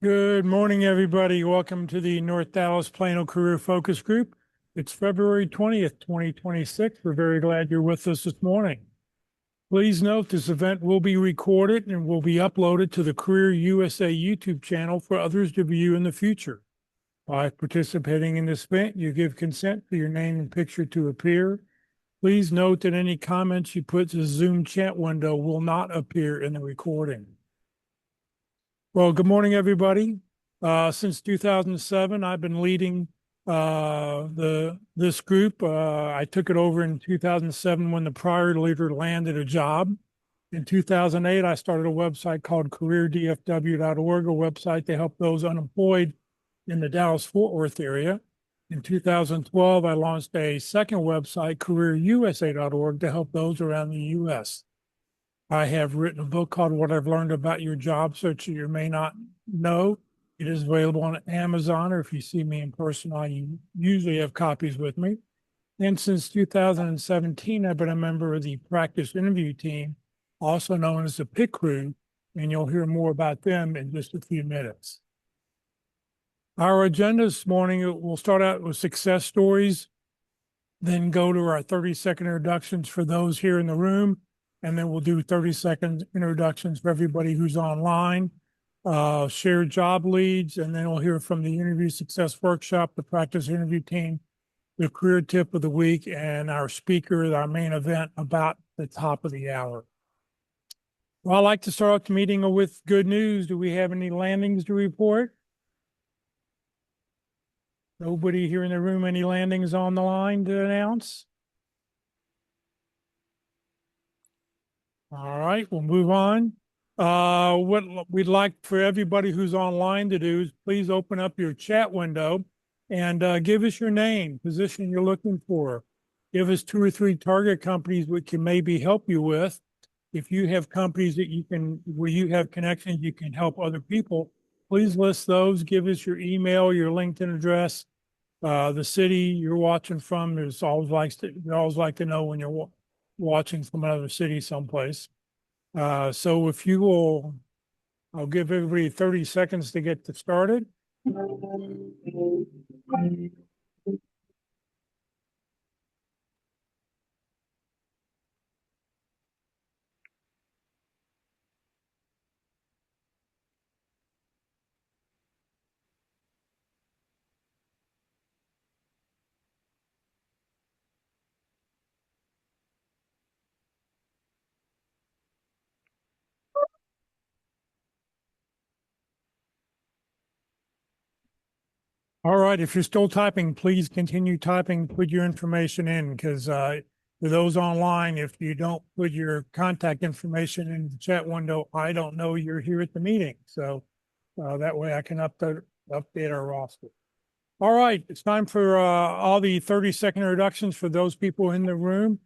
Good morning, everybody. Welcome to the North Dallas Plano Career Focus Group. It's February 20th, 2026. We're very glad you're with us this morning. Please note this event will be recorded and will be uploaded to the Career USA YouTube channel for others to view in the future. By participating in this event, you give consent for your name and picture to appear. Please note that any comments you put to the Zoom chat window will not appear in the recording. Well, good morning, everybody. Since 2007, I've been leading this group. I took it over in 2007 when the prior leader landed a job. In 2008, I started a website called careerdfw.org, a website to help those unemployed in the Dallas-Fort Worth area. In 2012, I launched a second website, careerusa.org, to help those around the U.S. I have written a book called What I've Learned About Your Job Search That You May Not Know. It is available on Amazon, or if you see me in person, I usually have copies with me. And since 2017, I've been a member of the practice interview team, also known as the PIT Crew, and you'll hear more about them in just a few minutes. Our agenda this morning, we'll start out with success stories, then go to our 30-second introductions for those here in the room, and then we'll do 30-second introductions for everybody who's online, share job leads, and then we'll hear from the Interview Success Workshop, the practice interview team, the career tip of the week, and our speaker, our main event, about the top of the hour. Well, I'd like to start off the meeting with good news. Do we have any landings to report? Nobody here in the room, any landings on the line to announce? All right, we'll move on. What we'd like for everybody who's online to do is please open up your chat window and give us your name, position you're looking for. Give us 2 or 3 target companies we can maybe help you with. If you have companies that where you have connections, you can help other people, please list those. Give us your email, your LinkedIn address, the city you're watching from. We always like to know when you're watching from another city someplace. So if you will, I'll give everybody 30 seconds to get started. All right, if you're still typing, please continue typing, put your information in, because for those online, if you don't put your contact information in the chat window, I don't know you're here at the meeting. So that way I can update our roster. All right, it's time for all the 30-second introductions for those people in the room.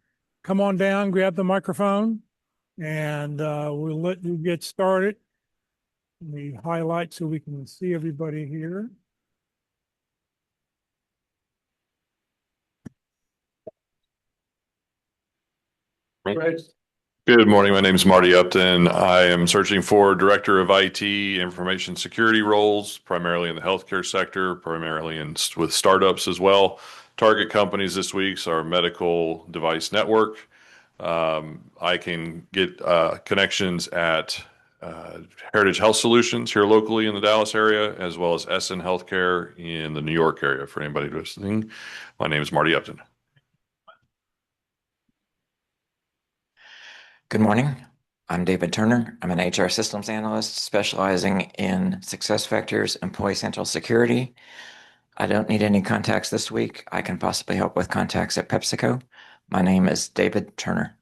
Come on down, grab the microphone, and we'll let you get started. Let me highlight so we can see everybody here. Good morning. My name is Marty Upton. I am searching for Director of IT Information Security roles, primarily in the healthcare sector, primarily with startups as well. Target companies this week are Medical Device Network. I can get connections at Heritage Health Solutions here locally in the Dallas area, as well as SN Healthcare in the New York area. For anybody listening, my name is Marty Upton. Good morning. I'm David Turner. I'm an HR systems analyst specializing in SuccessFactors Employee Central Security. I don't need any contacts this week. I can possibly help with contacts at PepsiCo. My name is David Turner.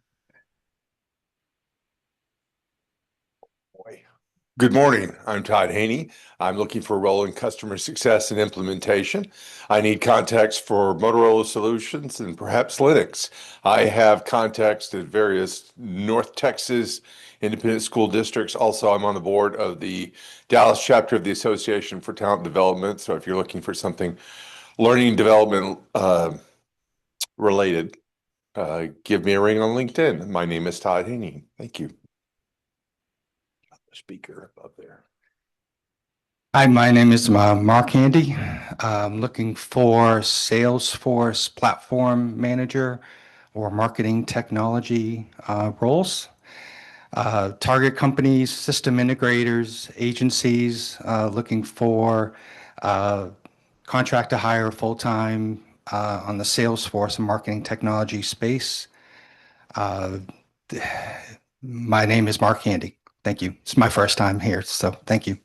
Good morning. I'm Todd Haney. I'm looking for a role in customer success and implementation. I need contacts for Motorola Solutions and perhaps Linux. I have contacts at various North Texas independent school districts. Also, I'm on the board of the Dallas chapter of the Association for Talent Development. So if you're looking for something learning development related, give me a ring on LinkedIn. My name is Todd Haney. Thank you. Speaker above there. Hi, my name is Mark Handy. I'm looking for Salesforce platform manager or marketing technology roles. Target companies, system integrators, agencies looking for contract to hire full-time on the Salesforce and marketing technology space. Uh, my name is Mark Handy. Thank you. It's my first time here, so thank you.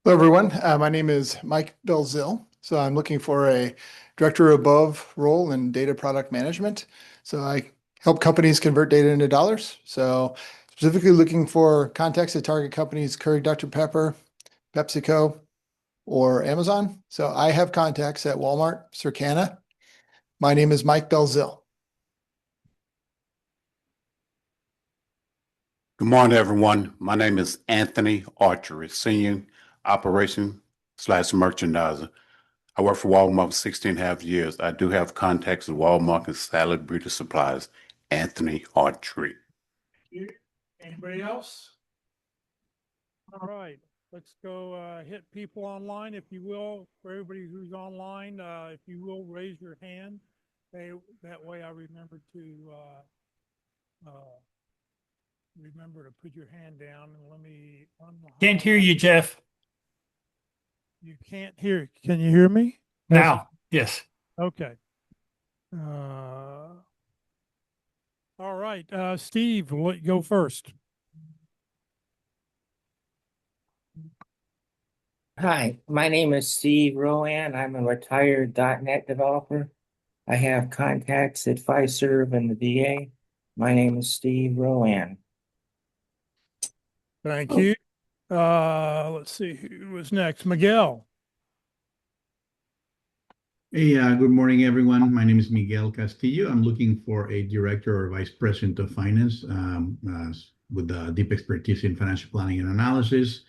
Hello, everyone. My name is Mike Belzil. So I'm looking for a director above role in data product management. So I help companies convert data into dollars. So specifically looking for contacts at target companies, Keurig Dr. Pepper, PepsiCo, or Amazon. So I have contacts at Walmart, Circana. My name is Mike Belzil. Good morning, everyone. My name is Anthony Archery, Senior Operation/Merchandiser. I work for Walmart for 16 and a half years. I do have contacts at Walmart and Salad Beauty Supplies. Anthony Archery. Anybody else? All right, let's go hit people online, if you will. For everybody who's online, if you will, raise your hand. That way I remember to put your hand down and let me. Can't hear you, Jeff. You can't hear. Can you hear me? Now, yes. Okay. All right, Steve, go first. Hi, my name is Steve Rowan. I'm a retired .NET developer. I have contacts at Fiserv and the VA. My name is Steve Rowan. Thank you. Let's see who was next. Miguel. Hey, good morning, everyone. My name is Miguel Castillo. I'm looking for a director or vice president of finance with deep expertise in financial planning and analysis.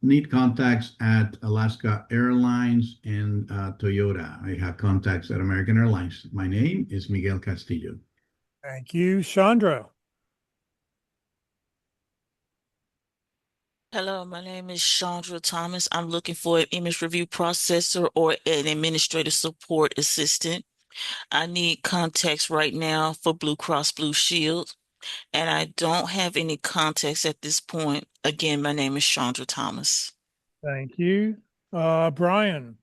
Need contacts at Alaska Airlines and Toyota. I have contacts at American Airlines. My name is Miguel Castillo. Thank you. Chandra. Hello, my name is Chandra Thomas. I'm looking for an image review processor or an administrative support assistant. I need contacts right now for Blue Cross Blue Shield, and I don't have any contacts at this point. Again, my name is Chandra Thomas. Thank you. Brian.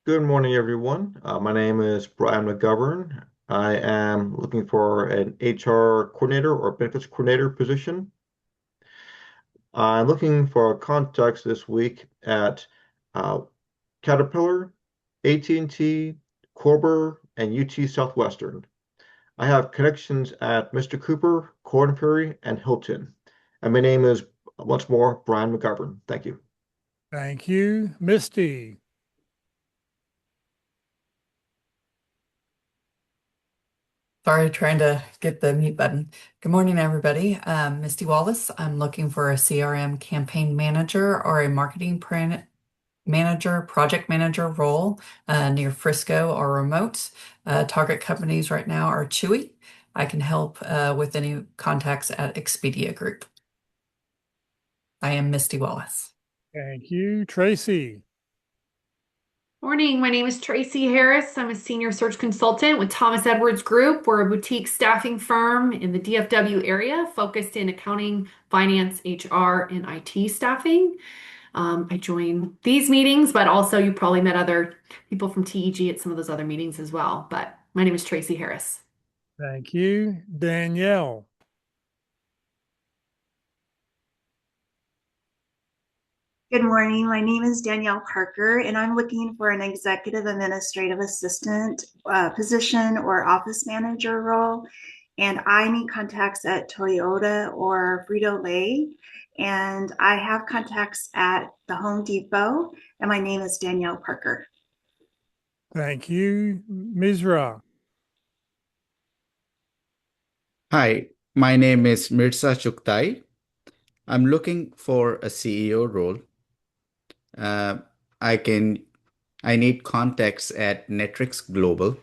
Good morning, everyone. My name is Brian McGovern. I am looking for an HR coordinator or benefits coordinator position. I'm looking for contacts this week at Caterpillar, AT&T, Corber, and UT Southwestern. I have connections at Mr. Cooper, Korn Ferry, and Hilton. And my name is, once more, Brian McGovern. Thank you. Thank you. Misty. Sorry, trying to get the mute button. Good morning, everybody. Misty Wallace. I'm looking for a CRM campaign manager or a marketing manager, project manager role near Frisco or remote. Target companies right now are Chewy. I can help with any contacts at Expedia Group. I am Misty Wallace. Thank you. Tracy. Morning, my name is Tracy Harris. I'm a senior search consultant with Thomas Edwards Group. We're a boutique staffing firm in the DFW area focused in accounting, finance, HR, and IT staffing. I join these meetings, but also you probably met other people from TEG at some of those other meetings as well. But my name is Tracy Harris. Thank you. Danielle. Good morning. My name is Danielle Parker, and I'm looking for an executive administrative assistant position or office manager role. And I need contacts at Toyota or Frito-Lay. And I have contacts at the Home Depot, and my name is Danielle Parker. Thank you. Mizra. Hi, my name is Mirza Chuktai. I'm looking for a CEO role. Uh, I need contacts at Netrix Global.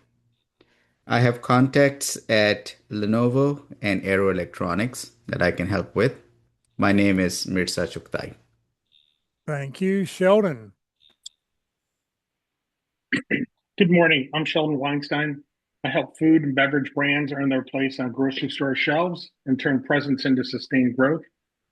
I have contacts at Lenovo and Aero Electronics that I can help with. My name is Mirza Chuktai. Thank you. Sheldon. Good morning. I'm Sheldon Weinstein. I help food and beverage brands earn their place on grocery store shelves and turn presence into sustained growth.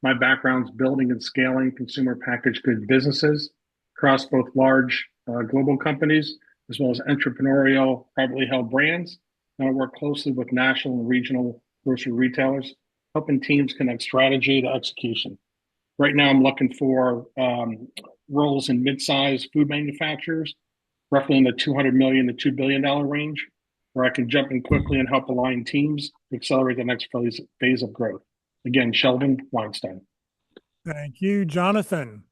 My background's building and scaling consumer packaged goods businesses across both large global companies as well as entrepreneurial, privately held brands. And I work closely with national and regional grocery retailers, helping teams connect strategy to execution. Right now, I'm looking for roles in mid-sized food manufacturers, roughly in the 200 million to $2 billion range, where I can jump in quickly and help align teams to accelerate the next phase of growth. Again, Sheldon Weinstein. Thank you. Jonathan.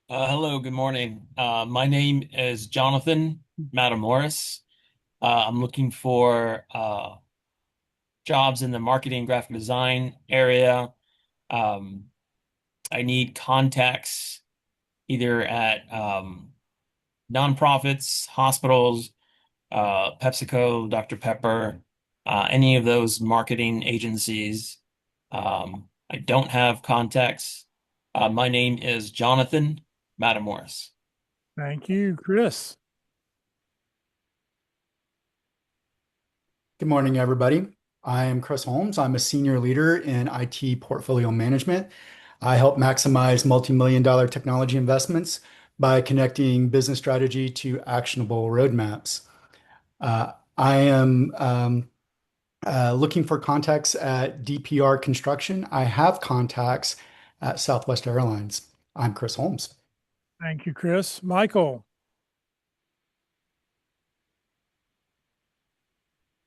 Hello, good morning. My name is Jonathan Matamoris. I'm looking for jobs in the marketing graphic design area. I need contacts either at nonprofits, hospitals, PepsiCo, Dr. Pepper, any of those marketing agencies. I don't have contacts. My name is Jonathan Matamoris. Thank you. Chris. Good morning, everybody. I am Chris Holmes. I'm a senior leader in IT portfolio management. I help maximize multi-million-dollar technology investments by connecting business strategy to actionable roadmaps. I am looking for contacts at DPR Construction. I have contacts at Southwest Airlines. I'm Chris Holmes. Thank you, Chris. Michael.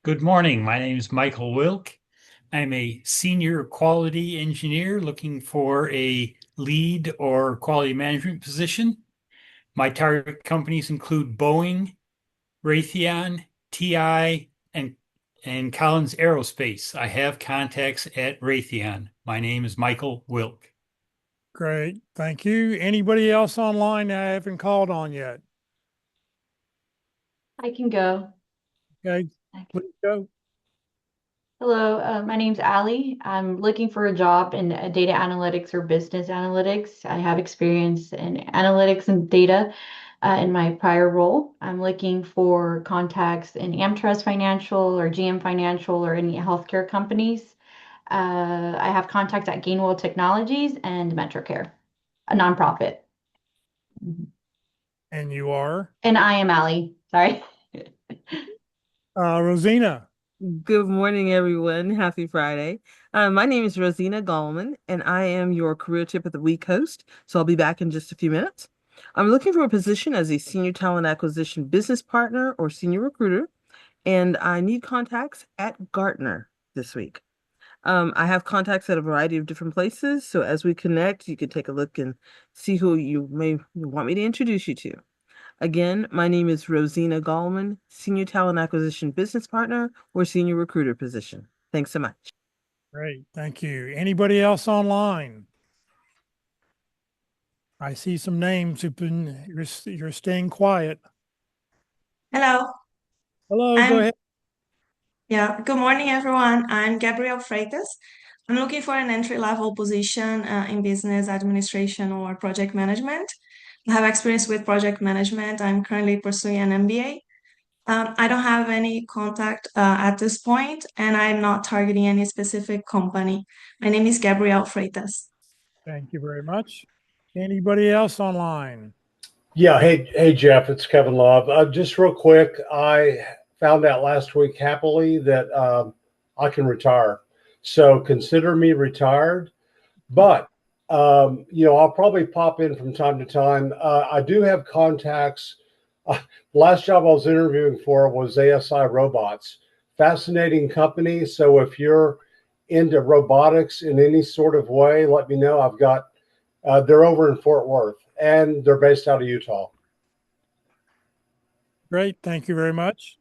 Good morning. My name is Michael Wilk. I'm a senior quality engineer looking for a lead or quality management position. My target companies include Boeing, Raytheon, TI, and Collins Aerospace. I have contacts at Raytheon. My name is Michael Wilk. Great. Thank you. Anybody else online that I haven't called on yet? I can go. Okay, please go. Hello, my name's Allie. I'm looking for a job in data analytics or business analytics. I have experience in analytics and data in my prior role. I'm looking for contacts in AmTrust Financial or GM Financial or any healthcare companies. I have contacts at Gainwell Technologies and MetroCare, a nonprofit. And you are? And I am Allie. Sorry. Rosina. Good morning, everyone. Happy Friday. My name is Rosina Gallman, and I am your Career Tip of the Week host. So I'll be back in just a few minutes. I'm looking for a position as a Senior Talent Acquisition Business Partner or Senior Recruiter, and I need contacts at Gartner this week. I have contacts at a variety of different places, so as we connect, you can take a look and see who you may want me to introduce you to. Again, my name is Rosina Gallman, Senior Talent Acquisition Business Partner or Senior Recruiter position. Thanks so much. Great. Thank you. Anybody else online? I see some names who've been, you're staying quiet. Hello. Hello, go ahead. Yeah, good morning, everyone. I'm Gabrielle Freitas. I'm looking for an entry-level position in business administration or project management. I have experience with project management. I'm currently pursuing an MBA. I don't have any contact at this point, and I'm not targeting any specific company. My name is Gabrielle Freitas. Thank you very much. Anybody else online? Yeah. Hey, Jeff, it's Kevin Love. Just real quick, I found out last week happily that I can retire. So consider me retired, but I'll probably pop in from time to time. I do have contacts. Last job I was interviewing for was ASI Robots. Fascinating company. So if you're into robotics in any sort of way, let me know. I've got, they're over in Fort Worth and they're based out of Utah. Great. Thank you very much.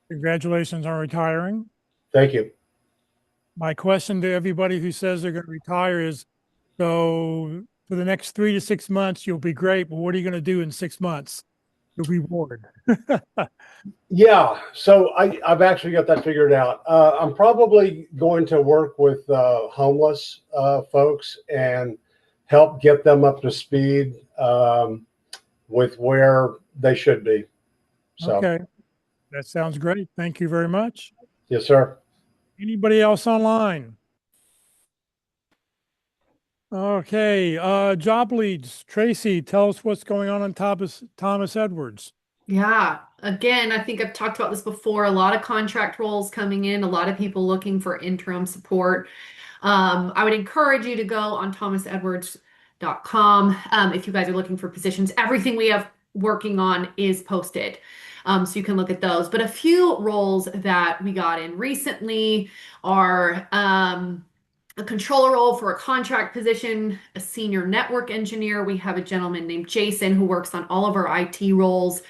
Congratulations on retiring. Thank you. My question to everybody who says they're going to retire is, so for the next 3 to 6 months, you'll be great, but what are you going to do in 6 months? the reward. Yeah, so I've actually got that figured out. I'm probably going to work with homeless folks and help get them up to speed with where they should be. So, Okay, that sounds great. Thank you very much. yes, sir. Anybody else online? Okay, job leads. Tracy, tell us what's going on Thomas Edwards. Yeah, again, I think I've talked about this before. A lot of contract roles coming in, a lot of people looking for interim support. I would encourage you to go on thomasedwards.com if you guys are looking for positions. Everything we have working on is posted. So you can look at those. But a few roles that we got in recently are a controller role for a contract position, a senior network engineer. We have a gentleman named Jason who works on all of our IT roles.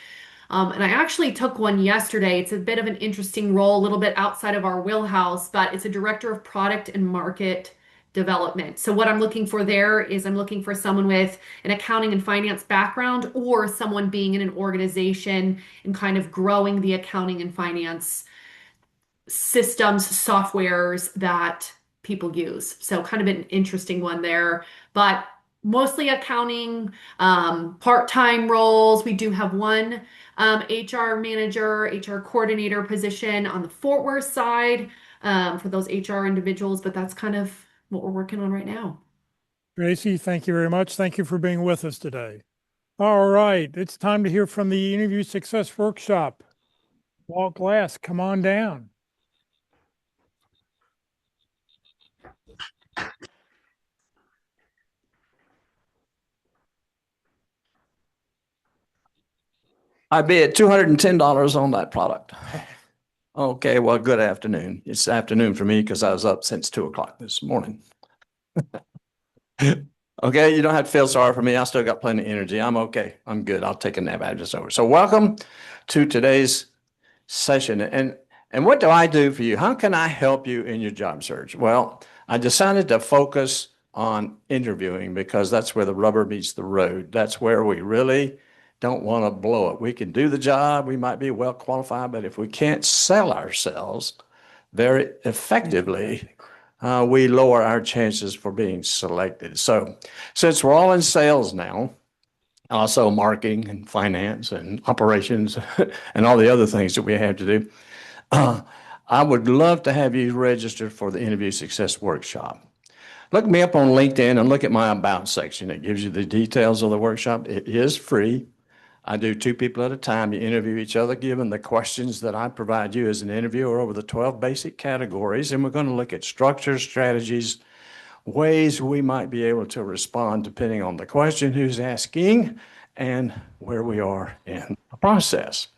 And I actually took one yesterday. It's a bit of an interesting role, a little bit outside of our wheelhouse, but it's a director of product and market development. So what I'm looking for there is I'm looking for someone with an accounting and finance background or someone being in an organization and kind of growing the accounting and finance systems, softwares that people use. So kind of an interesting one there, but mostly accounting, part-time roles. We do have one HR manager, HR coordinator position on the Fort Worth side for those HR individuals, but that's kind of what we're working on right now. Tracy, thank you very much. Thank you for being with us today. All right, it's time to hear from the Interview Success Workshop. Walt Glass, come on down. I bid $210 on that product. Okay, well, good afternoon. It's afternoon for me because I was up since 2 o'clock this morning. Okay, you don't have to feel sorry for me. I still got plenty of energy. I'm okay. I'm good. I'll take a nap after it's over. So welcome to today's session. And what do I do for you? How can I help you in your job search? Well, I decided to focus on interviewing because that's where the rubber meets the road. That's where we really don't want to blow it. We can do the job. We might be well qualified, but if we can't sell ourselves very effectively, we lower our chances for being selected. So since we're all in sales now, also marketing and finance and operations and all the other things that we have to do, I would love to have you register for the Interview Success Workshop. Look me up on LinkedIn and look at my About section. It gives you the details of the workshop. It is free. I do 2 people at a time. You interview each other, given the questions that I provide you as an interviewer over the 12 basic categories. And we're going to look at structures, strategies, ways we might be able to respond depending on the question, who's asking, and where we are in the process.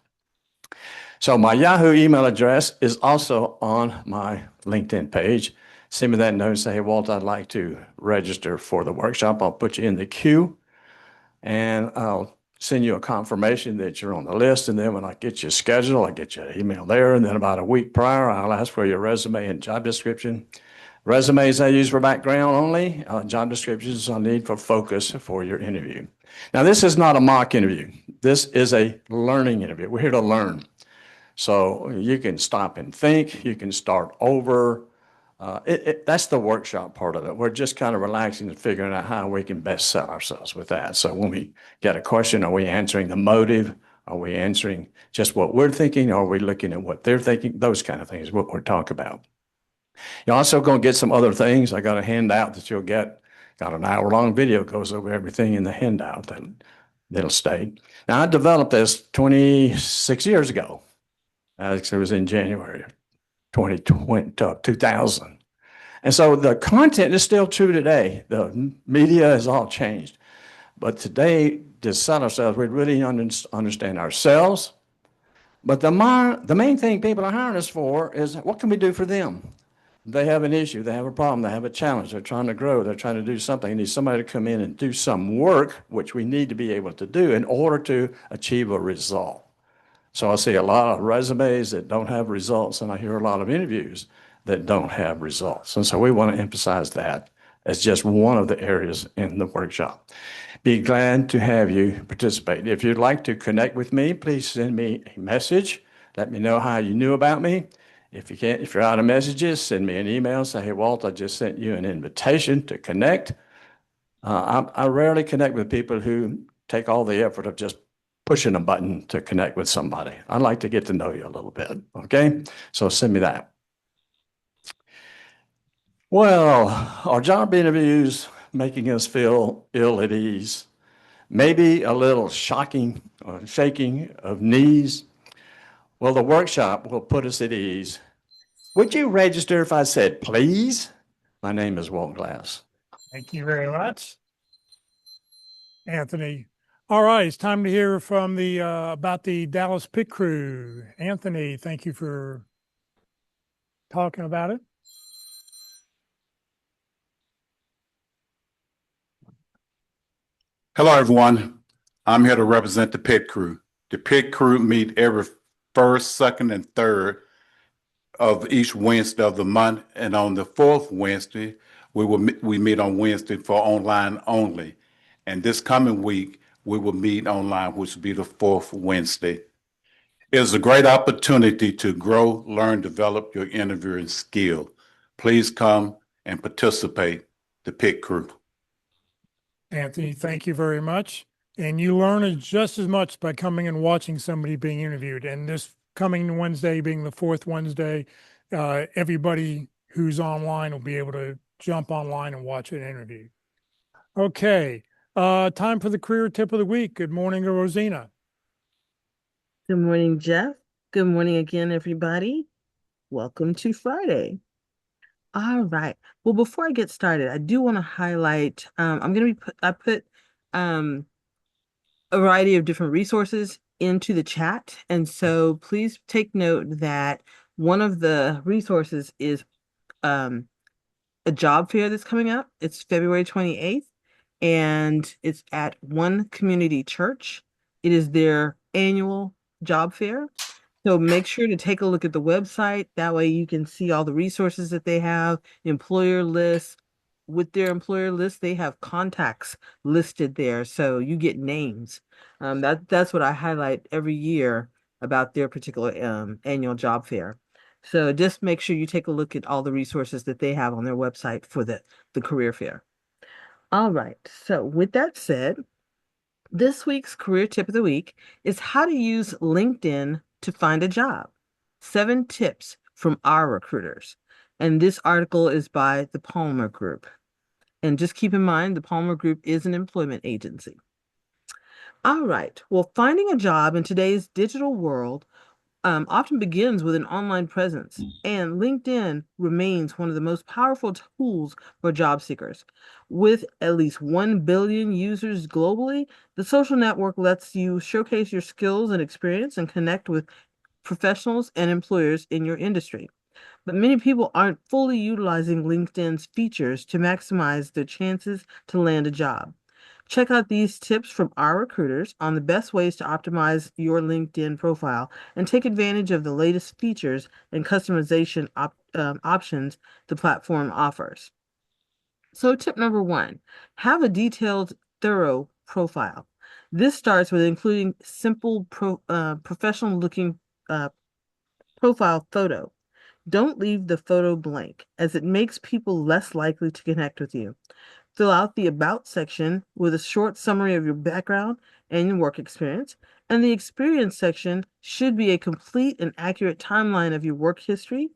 So my Yahoo email address is also on my LinkedIn page. Send me that note and say, hey, Walt, I'd like to register for the workshop. I'll put you in the queue and I'll send you a confirmation that you're on the list. And then when I get you scheduled, I get you an email there. And then about a week prior, I'll ask for your resume and job description. Resumes I use for background only. Job descriptions I need for focus for your interview. Now, this is not a mock interview. This is a learning interview. We're here to learn. So you can stop and think. You can start over. That's the workshop part of it. We're just kind of relaxing and figuring out how we can best sell ourselves with that. So when we get a question, are we answering the motive? Are we answering just what we're thinking? Are we looking at what they're thinking? Those kind of things, what we're talking about. You're also going to get some other things. I got a handout that you'll get. Got an hour-long video, goes over everything in the handout that'll stay. Now, I developed this 26 years ago. It was in January 2000. And so the content is still true today. The media has all changed. But today, to sell ourselves, we really understand ourselves. But the main thing people are hiring us for is what can we do for them? They have an issue, they have a problem, they have a challenge, they're trying to grow, they're trying to do something. They need somebody to come in and do some work, which we need to be able to do in order to achieve a result. So I see a lot of resumes that don't have results, and I hear a lot of interviews that don't have results. And so we want to emphasize that as just one of the areas in the workshop. Be glad to have you participate. If you'd like to connect with me, please send me a message. Let me know how you knew about me. If you're out of messages, send me an email. Say, hey, Walt, I just sent you an invitation to connect. I rarely connect with people who take all the effort of just pushing a button to connect with somebody. I'd like to get to know you a little bit, okay? So send me that. Well, are job interviews making us feel ill at ease? Maybe a little shocking or shaking of knees? Well, the workshop will put us at ease. Would you register if I said, please? My name is Walt Glass. Thank you very much, Anthony. All right, it's time to hear from the about the Dallas Pit Crew. Anthony, thank you for talking about it. Hello, everyone. I'm here to represent the Pit Crew. The Pit Crew meet every first, second, and third of each Wednesday of the month, and on the fourth Wednesday, we meet on Wednesday for online only. And this coming week, we will meet online, which will be the fourth Wednesday. It is a great opportunity to grow, learn, develop your interviewing skill. Please come and participate. The Pit Crew. Anthony, thank you very much. And you learn just as much by coming and watching somebody being interviewed. And this coming Wednesday being the fourth Wednesday, everybody who's online will be able to jump online and watch an interview. Okay, time for the career tip of the week. Good morning, Rosina. Good morning, Jeff. Good morning again, everybody. Welcome to Friday. All right. Well, before I get started, I do want to highlight, I put a variety of different resources into the chat. And so please take note that one of the resources is a job fair that's coming up. It's February 28th, and it's at One Community Church. It is their annual job fair. So make sure to take a look at the website. That way you can see all the resources that they have, employer lists. With their employer list, they have contacts listed there. So you get names. That's what I highlight every year about their particular annual job fair. So just make sure you take a look at all the resources that they have on their website for the career fair. All right. So with that said, this week's career tip of the week is how to use LinkedIn to find a job. 7 tips from our recruiters. And this article is by the Palmer Group. And just keep in mind, the Palmer Group is an employment agency. All right. Well, finding a job in today's digital world often begins with an online presence, and LinkedIn remains one of the most powerful tools for job seekers. With at least 1 billion users globally, the social network lets you showcase your skills and experience and connect with professionals and employers in your industry. But many people aren't fully utilizing LinkedIn's features to maximize their chances to land a job. Check out these tips from our recruiters on the best ways to optimize your LinkedIn profile and take advantage of the latest features and customization options the platform offers. So tip number 1, have a detailed, thorough profile. This starts with including simple professional looking profile photo. Don't leave the photo blank, as it makes people less likely to connect with you. Fill out the About section with a short summary of your background and your work experience, and the Experience section should be a complete and accurate timeline of your work history.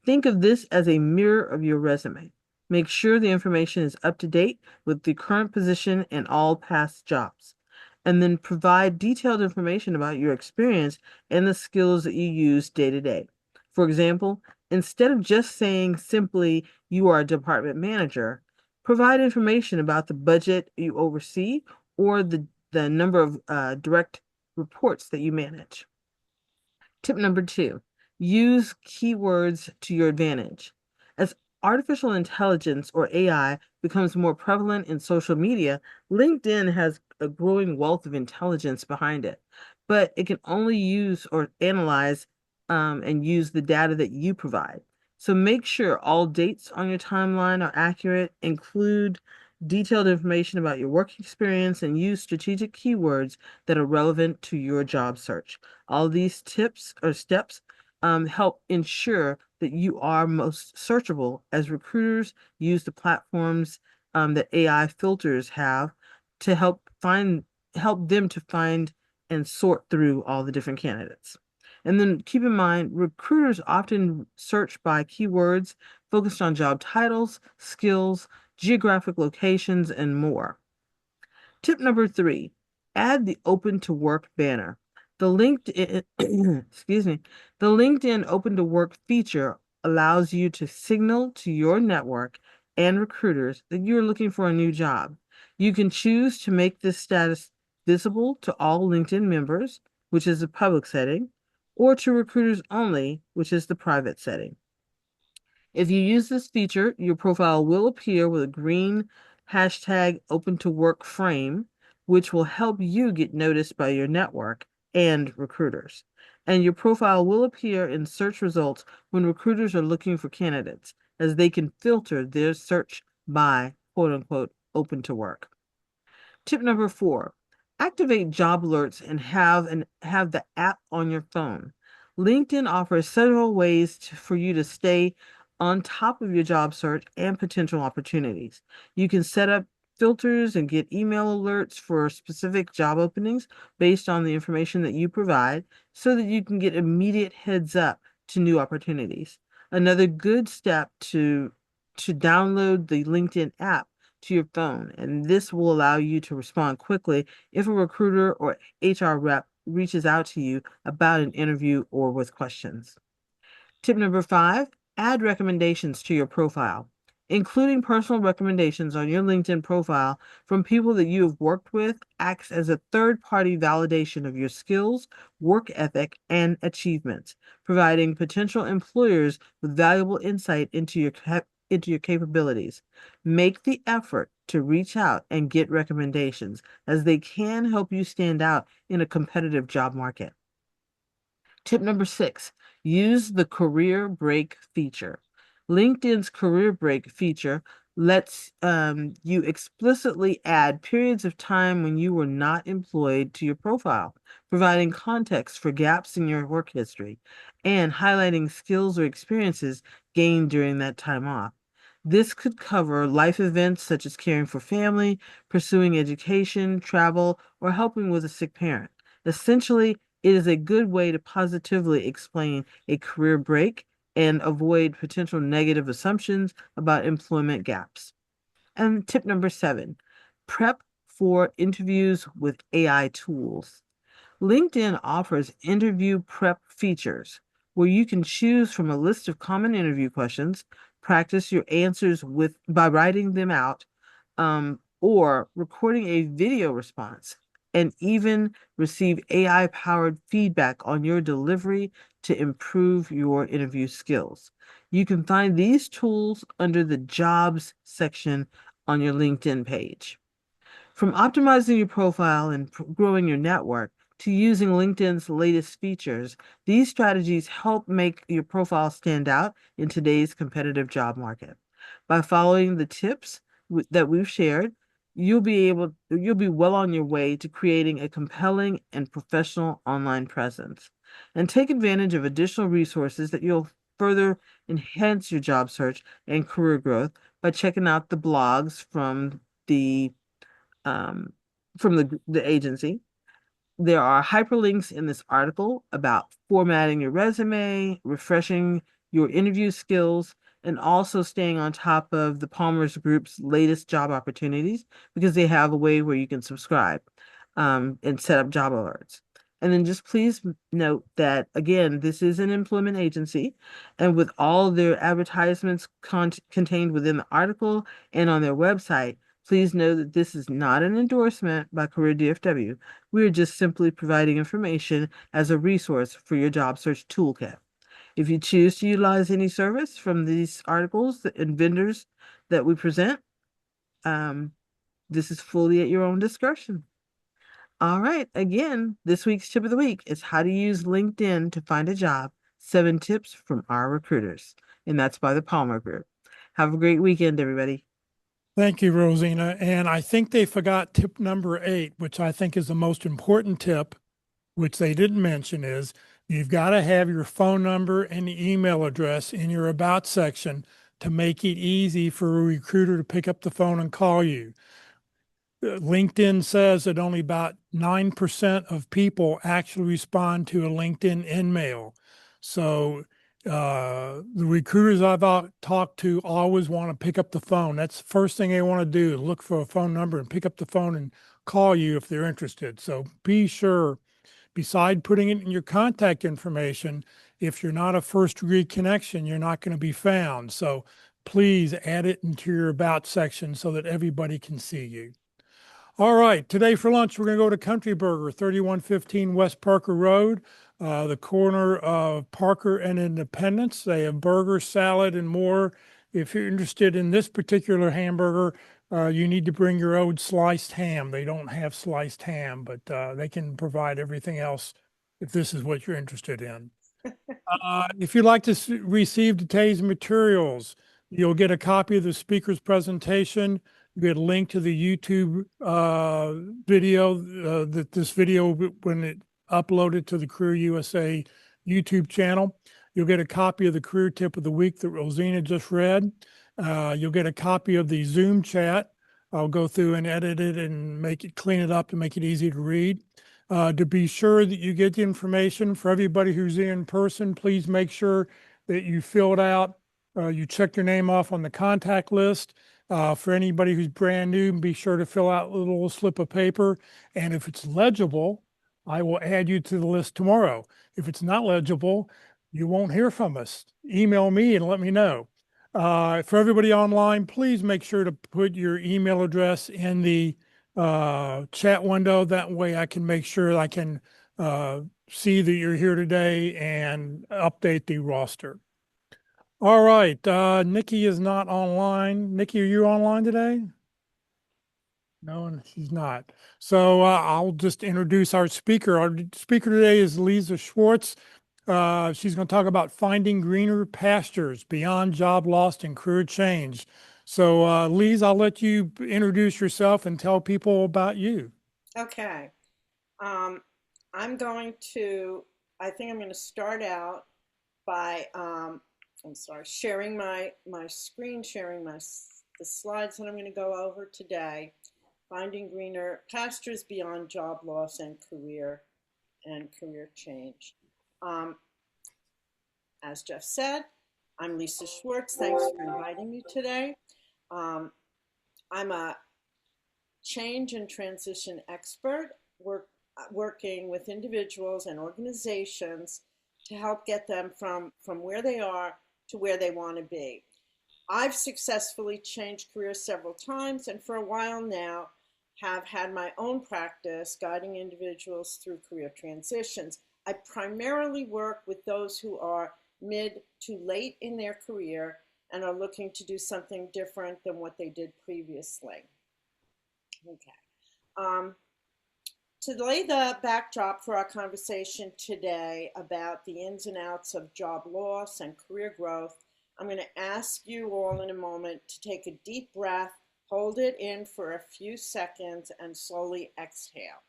Think of this as a mirror of your resume. Make sure the information is up to date with the current position and all past jobs, and then provide detailed information about your experience and the skills that you use day to day. For example, instead of just saying simply you are a department manager, provide information about the budget you oversee or the number of direct reports that you manage. Tip number 2, use keywords to your advantage. As artificial intelligence, or AI, becomes more prevalent in social media, LinkedIn has a growing wealth of intelligence behind it, but it can only use or analyze and use the data that you provide. So make sure all dates on your timeline are accurate, include detailed information about your work experience, and use strategic keywords that are relevant to your job search. All these tips or steps help ensure that you are most searchable as recruiters use the platforms that AI filters have to help them to find and sort through all the different candidates. And then keep in mind, recruiters often search by keywords focused on job titles, skills, geographic locations, and more. Tip number 3, add the open to work banner. The LinkedIn, the LinkedIn open to work feature allows you to signal to your network and recruiters that you're looking for a new job. You can choose to make this status visible to all LinkedIn members, which is the public setting, or to recruiters only, which is the private setting. If you use this feature, your profile will appear with a green hashtag open to work frame, which will help you get noticed by your network and recruiters. And your profile will appear in search results when recruiters are looking for candidates, as they can filter their search by quote unquote open to work. Tip number 4, activate job alerts and have the app on your phone. LinkedIn offers several ways for you to stay on top of your job search and potential opportunities. You can set up filters and get email alerts for specific job openings based on the information that you provide so that you can get immediate heads up to new opportunities. Another good step to download the LinkedIn app to your phone, and this will allow you to respond quickly if a recruiter or HR rep reaches out to you about an interview or with questions. Tip number 5, add recommendations to your profile. Including personal recommendations on your LinkedIn profile from people that you have worked with acts as a third-party validation of your skills, work ethic, and achievements, providing potential employers with valuable insight into your capabilities. Make the effort to reach out and get recommendations, as they can help you stand out in a competitive job market. Tip number 6, use the career break feature. LinkedIn's career break feature lets you explicitly add periods of time when you were not employed to your profile, providing context for gaps in your work history and highlighting skills or experiences gained during that time off. This could cover life events such as caring for family, pursuing education, travel, or helping with a sick parent. Essentially, it is a good way to positively explain a career break and avoid potential negative assumptions about employment gaps. And tip number 7, prep for interviews with AI tools. LinkedIn offers interview prep features where you can choose from a list of common interview questions, practice your answers by writing them out, or recording a video response, and even receive AI-powered feedback on your delivery to improve your interview skills. You can find these tools under the Jobs section on your LinkedIn page. From optimizing your profile and growing your network to using LinkedIn's latest features, these strategies help make your profile stand out in today's competitive job market. By following the tips that we've shared, you'll be well on your way to creating a compelling and professional online presence. And take advantage of additional resources that you'll further enhance your job search and career growth by checking out the blogs from the agency. There are hyperlinks in this article about formatting your resume, refreshing your interview skills, and also staying on top of the Palmer's Group's latest job opportunities, because they have a way where you can subscribe and set up job alerts. And then just please note that, again, this is an employment agency, and with all their advertisements contained within the article and on their website, please know that this is not an endorsement by Career DFW. We are just simply providing information as a resource for your job search toolkit. If you choose to utilize any service from these articles and vendors that we present, this is fully at your own discretion. All right, again, this week's tip of the week is how to use LinkedIn to find a job 7 tips from our recruiters. And that's by the Palmer Group. Have a great weekend, everybody. Thank you, Rosina. And I think they forgot tip number 8, which I think is the most important tip, which they didn't mention, is you've got to have your phone number and email address in your about section to make it easy for a recruiter to pick up the phone and call you. LinkedIn says that only about 9% of people actually respond to a LinkedIn email. So the recruiters I've talked to always want to pick up the phone. That's the first thing they want to do, is look for a phone number and pick up the phone and call you if they're interested. So be sure, beside putting it in your contact information, if you're not a first degree connection, you're not going to be found. So please add it into your about section so that everybody can see you. All right, today for lunch, we're going to go to Country Burger, 3115 West Parker Road, the corner of Parker and Independence. They have burger, salad, and more. If you're interested in this particular hamburger, you need to bring your own sliced ham. They don't have sliced ham, but they can provide everything else if this is what you're interested in. If you'd like to receive today's materials, you'll get a copy of the speaker's presentation. You get a link to the YouTube video, that this video, when it uploaded to the Career USA YouTube channel. You'll get a copy of the career tip of the week that Rosina just read. You'll get a copy of the Zoom chat. I'll go through and edit it and clean it up to make it easy to read. To be sure that you get the information for everybody who's in person, please make sure that you fill it out. You check your name off on the contact list. For anybody who's brand new, be sure to fill out a little slip of paper. And if it's legible, I will add you to the list tomorrow. If it's not legible, you won't hear from us. Email me and let me know. For everybody online, please make sure to put your email address in the chat window. That way I can make sure I can see that you're here today and update the roster. All right, Nikki is not online. Nikki, are you online today? No, she's not. So I'll just introduce our speaker. Our speaker today is Lise Schwartz. She's going to talk about finding greener pastures beyond job loss and career change. So Lise, I'll let you introduce yourself and tell people about you. Okay. I think I'm going to start out by sharing my screen, the slides that I'm going to go over today. Finding greener pastures beyond job loss and career change. As Jeff said, I'm Lise Schwartz. Thanks for inviting me today. I'm a change and transition expert, working with individuals and organizations to help get them from where they are to where they want to be. I've successfully changed careers several times, and for a while now have had my own practice guiding individuals through career transitions. I primarily work with those who are mid to late in their career and are looking to do something different than what they did previously. Okay. To lay the backdrop for our conversation today about the ins and outs of job loss and career growth, I'm going to ask you all in a moment to take a deep breath, hold it in for a few seconds, and slowly exhale.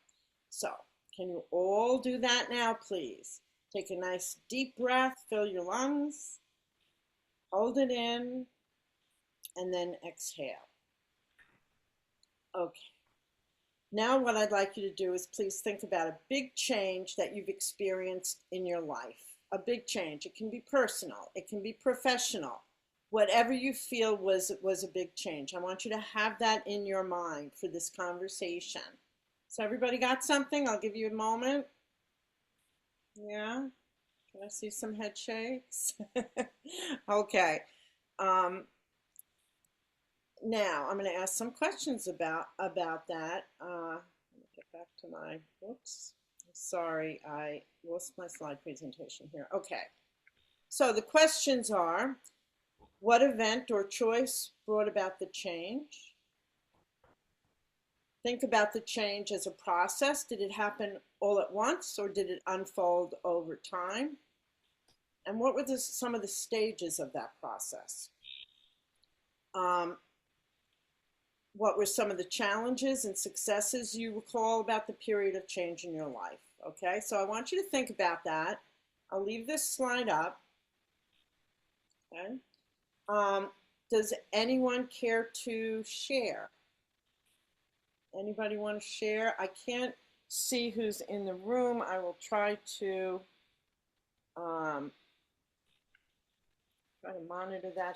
So, can you all do that now, please? Take a nice deep breath, fill your lungs, hold it in, and then exhale. Okay. Now what I'd like you to do is please think about a big change that you've experienced in your life. A big change. It can be personal. It can be professional. Whatever you feel was a big change. I want you to have that in your mind for this conversation. So everybody got something? I'll give you a moment. Yeah? Can I see some head shakes? Okay. Now, I'm going to ask some questions about that. Let me get back to my, whoops, sorry, I lost my slide presentation here. Okay, so the questions are, what event or choice brought about the change? Think about the change as a process. Did it happen all at once, or did it unfold over time? And what were some of the stages of that process? What were some of the challenges and successes you recall about the period of change in your life? Okay, so I want you to think about that. I'll leave this slide up. Okay. Does anyone care to share? Anybody want to share? I can't see who's in the room. I will try to monitor that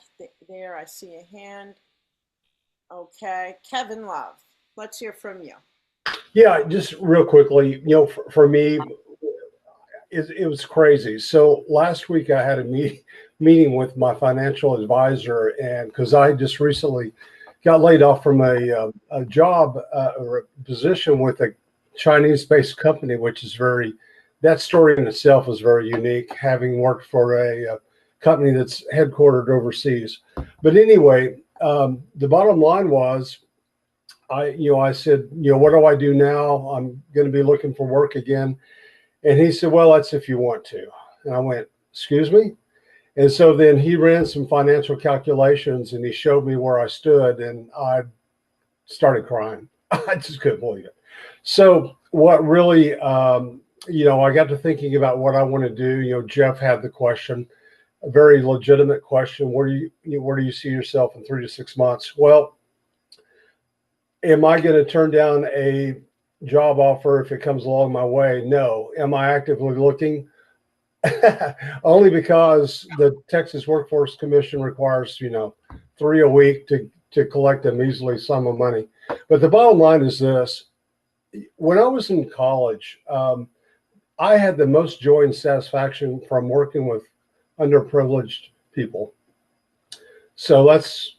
there. I see a hand. Okay, Kevin Love, let's hear from you. Yeah, just real quickly, for me, it was crazy. So last week I had a meeting with my financial advisor, and because I just recently got laid off from a job or a position with a Chinese-based company, which is that story in itself is very unique, having worked for a company that's headquartered overseas. But anyway, the bottom line was, I said, what do I do now? I'm going to be looking for work again. And he said, well, that's if you want to. And I went, excuse me? And so then he ran some financial calculations and he showed me where I stood, and I started crying. I just couldn't believe it. So what really, I got to thinking about what I want to do. Jeff had the question, a very legitimate question. Where do you see yourself in 3 to 6 months? Well, am I going to turn down a job offer if it comes along my way? No. Am I actively looking? Only because the Texas Workforce Commission requires, 3 a week to collect a measly sum of money. But the bottom line is this. When I was in college, I had the most joy and satisfaction from working with underprivileged people. So that's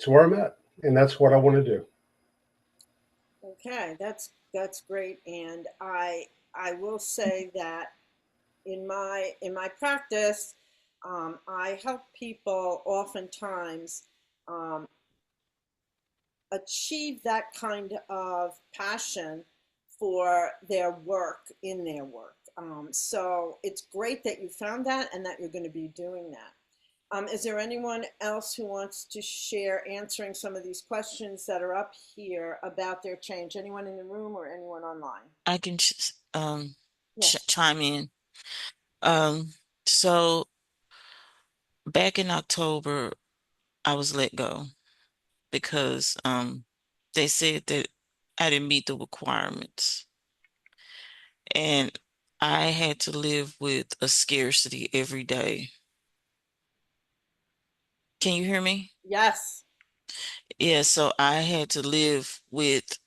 where I'm at, and that's what I want to do. Okay, that's great, and I will say that in my practice, I help people oftentimes achieve that kind of passion for their work in their work. So it's great that you found that and that you're going to be doing that. Is there anyone else who wants to share answering some of these questions that are up here about their change? Anyone in the room or anyone online? I can Yes. chime in. So back in October, I was let go because they said that I didn't meet the requirements. And I had to live with a scarcity every day. Can you hear me? Yes. Yeah, so I had to live with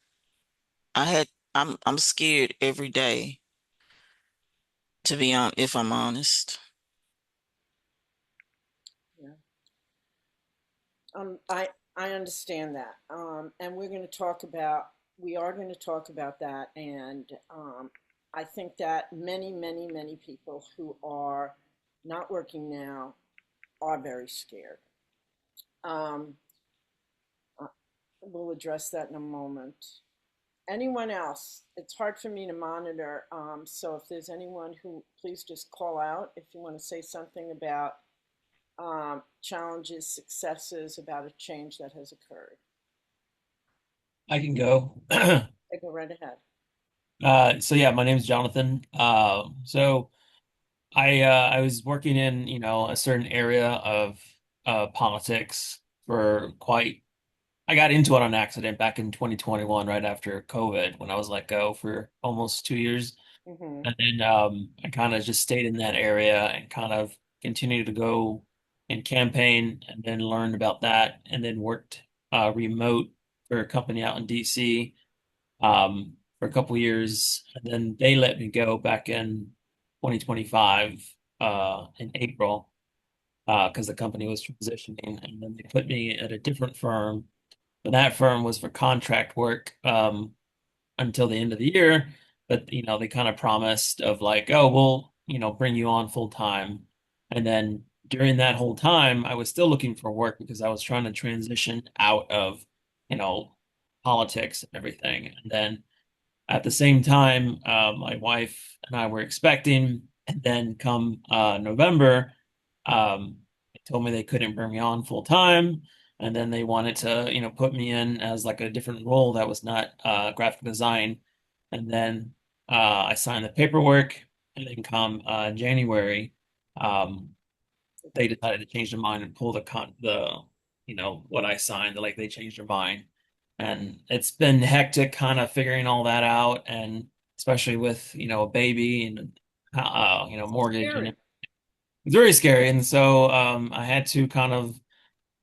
I'm scared every day, to be on if I'm honest. Yeah. I understand that. And we are going to talk about that. And I think that many people who are not working now are very scared. We'll address that in a moment. Anyone else? It's hard for me to monitor. So if there's anyone who, please just call out if you want to say something about challenges, successes, about a change that has occurred. I can go. Go right ahead. So yeah, my name is Jonathan. So I was working in, a certain area of politics for quite I got into it on accident back in 2021, right after COVID, when I was let go for almost 2 years. Mm-hmm. And then I kind of just stayed in that area and kind of continued to go and campaign, and then learned about that, and then worked remote for a company out in DC for a couple years. And then they let me go back in 2025 in April because the company was transitioning. And then they put me at a different firm, but that firm was for contract work until the end of the year. But they kind of promised of like, oh, we'll bring you on full time. And then during that whole time, I was still looking for work because I was trying to transition out of politics and everything. And then at the same time, my wife and I were expecting, and then come November, They told me they couldn't bring me on full time, and then they wanted to, put me in as like a different role that was not graphic design. And then I signed the paperwork, and then come January, um, they decided to change their mind and pull what I signed. Like they changed their mind, and it's been hectic, kind of figuring all that out, and especially with a baby and mortgage, and Scary. it's very scary. And so I had to kind of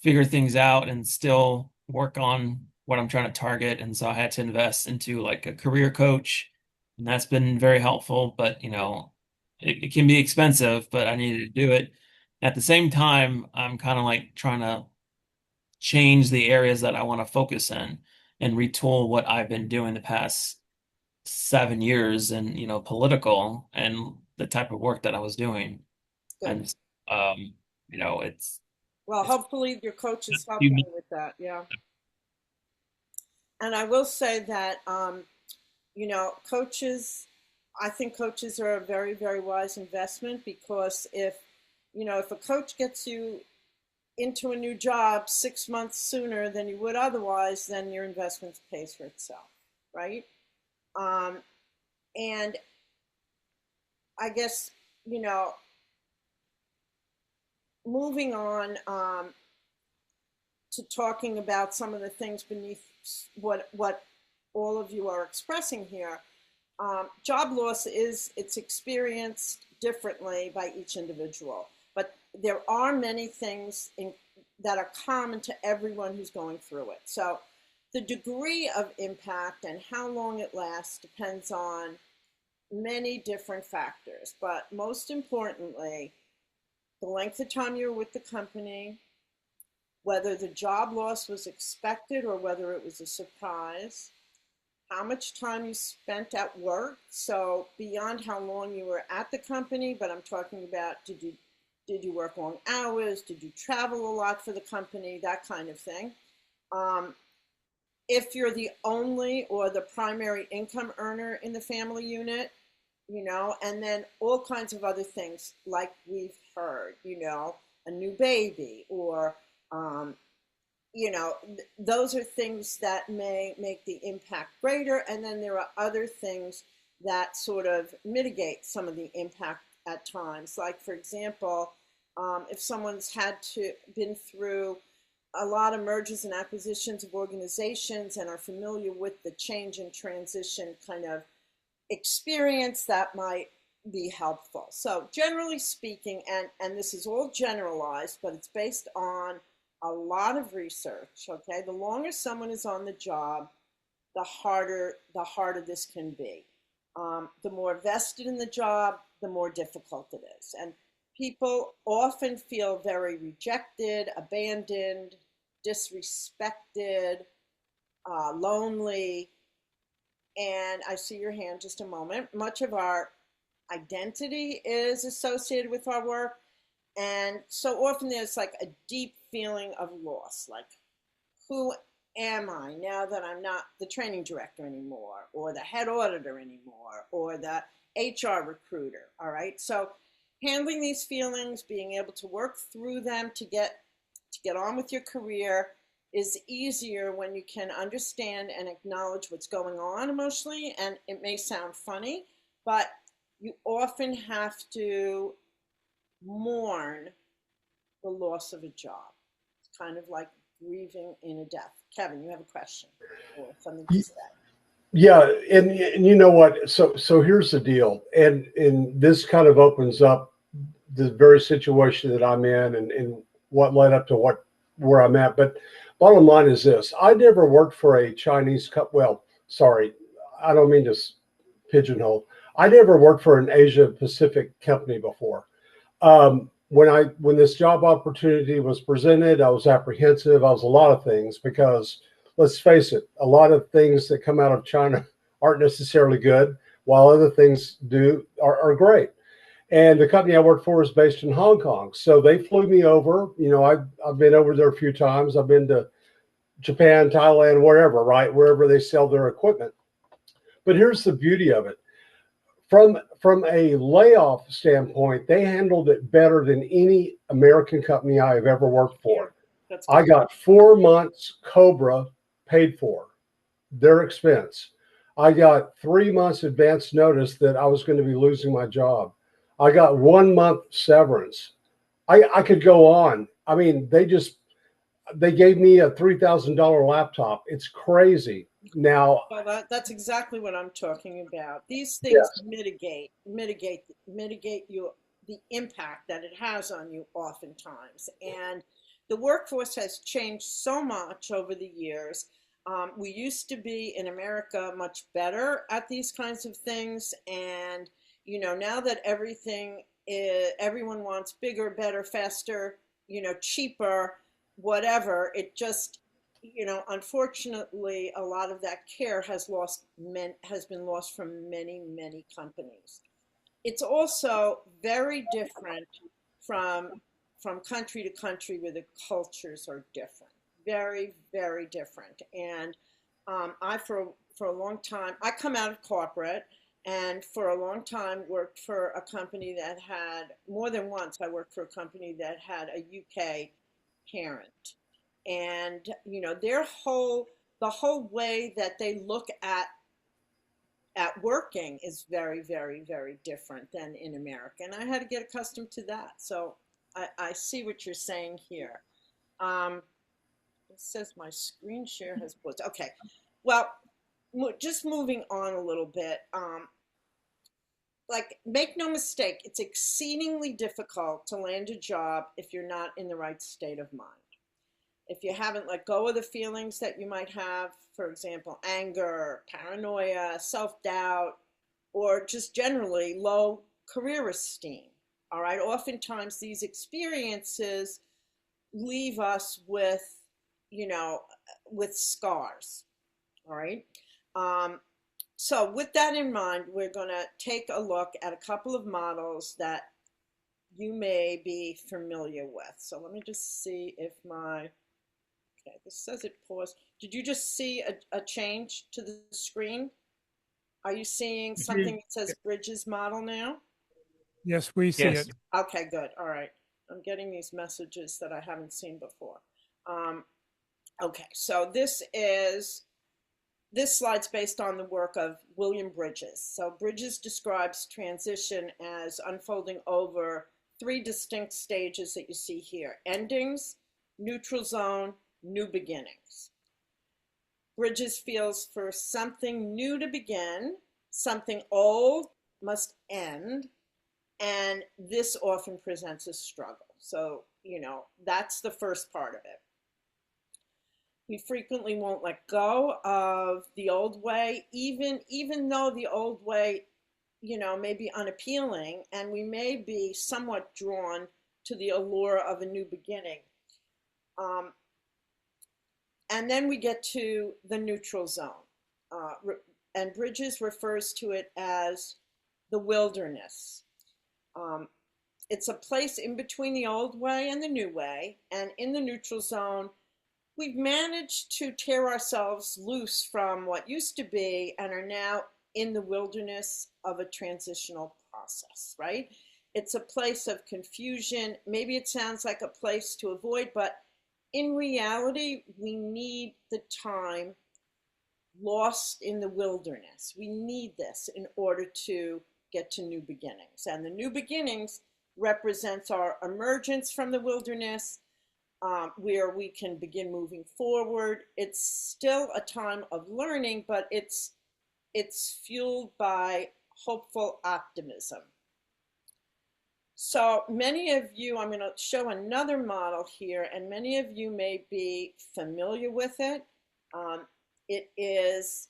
figure things out and still work on what I'm trying to target. And so I had to invest into like a career coach, and that's been very helpful. But it can be expensive, but I needed to do it. At the same time, I'm kind of like trying to change the areas that I want to focus in and retool what I've been doing the past 7 years and political and the type of work that I was doing. Good. And um, it's Well, hopefully your coach is you helping you with that. Yeah. And I will say that, coaches, I think coaches are a very, very wise investment, because if a coach gets you into a new job 6 months sooner than you would otherwise, then your investment pays for itself, right? And I guess, moving on to talking about some of the things beneath what all of you are expressing here. Job loss it's experienced differently by each individual, but there are many things that are common to everyone who's going through it. So the degree of impact and how long it lasts depends on many different factors, but most importantly, the length of time you were with the company, whether the job loss was expected or whether it was a surprise, how much time you spent at work. So beyond how long you were at the company, but I'm talking about did you work long hours? Did you travel a lot for the company? That kind of thing. If you're the only or the primary income earner in the family unit, and then all kinds of other things like we've heard, a new baby or, those are things that may make the impact greater. And then there are other things that sort of mitigate some of the impact at times. Like, for example, if someone's been through a lot of mergers and acquisitions of organizations and are familiar with the change and transition kind of experience, that might be helpful. So generally speaking, and this is all generalized, but it's based on a lot of research, okay? The longer someone is on the job, the harder this can be. The more vested in the job, the more difficult it is. And people often feel very rejected, abandoned, disrespected, lonely. And I see your hand, just a moment. Much of our identity is associated with our work. And so often there's like a deep feeling of loss, like, who am I now that I'm not the training director anymore, or the head auditor anymore, or the HR recruiter, all right? So handling these feelings, being able to work through them to get on with your career is easier when you can understand and acknowledge what's going on emotionally. And it may sound funny, but you often have to mourn the loss of a job. It's kind of like grieving in a death. Kevin, you have a question or something to say? Yeah, and you know what? So here's the deal, and this kind of opens up the very situation that I'm in, and what led up to where I'm at. But bottom line is this: I never worked for a Chinese Well, sorry, I don't mean to pigeonhole. I never worked for an Asia Pacific company before. When this job opportunity was presented, I was apprehensive. I was a lot of things, because let's face it, a lot of things that come out of China aren't necessarily good, while other things are great. And the company I work for is based in Hong Kong, so they flew me over. I've been over there a few times. I've been to Japan, Thailand, wherever they sell their equipment. But here's the beauty of it. from a layoff standpoint, they handled it better than any American company I have ever worked for. That's I good. got 4 months COBRA paid for, their expense. I got 3 months advance notice that I was going to be losing my job. I got 1 month severance. I could go on. I mean, they gave me a $3,000 laptop. It's crazy. Now, Well, that's exactly what I'm talking about. These things yes, mitigate the impact that it has on you oftentimes. And the workforce has changed so much over the years. We used to be in America much better at these kinds of things, and now that everyone wants bigger, better, faster, cheaper, whatever. It just unfortunately, a lot of that care has been lost from many companies. It's also very different from country to country, where the cultures are different, very different. And I for a long time, I come out of corporate, and for a long time worked for a company that had more than once. I worked for a company that had a UK parent, and the whole way that they look at working is very different than in America, and I had to get accustomed to that. So I see what you're saying here. It says my screen share has closed. Okay, well, just moving on a little bit. Like, make no mistake, it's exceedingly difficult to land a job if you're not in the right state of mind. If you haven't let go of the feelings that you might have, for example, anger, paranoia, self-doubt, or just generally low career esteem. All right. Oftentimes these experiences leave us with scars. All right. So with that in mind, we're going to take a look at a couple of models that you may be familiar with. So let me just see if okay, this says it paused. Did you just see a change to the screen? Are you seeing something that says Bridges model now? Yes, we see Yes. it. Okay, good. All right. I'm getting these messages that I haven't seen before. Okay, so this slide's based on the work of William Bridges. So Bridges describes transition as unfolding over 3 distinct stages that you see here: endings, neutral zone, new beginnings. Bridges feels for something new to begin, something old must end, and this often presents a struggle. So, that's the first part of it. We frequently won't let go of the old way, even though the old way, may be unappealing, and we may be somewhat drawn to the allure of a new beginning. And then we get to the neutral zone. And Bridges refers to it as the wilderness. It's a place in between the old way and the new way. And in the neutral zone, we've managed to tear ourselves loose from what used to be and are now in the wilderness of a transitional process, right? It's a place of confusion. Maybe it sounds like a place to avoid, but in reality, we need the time lost in the wilderness. We need this in order to get to new beginnings. And the new beginnings represents our emergence from the wilderness, where we can begin moving forward. It's still a time of learning, but it's fueled by hopeful optimism. So many of you, I'm going to show another model here, and many of you may be familiar with it. It is,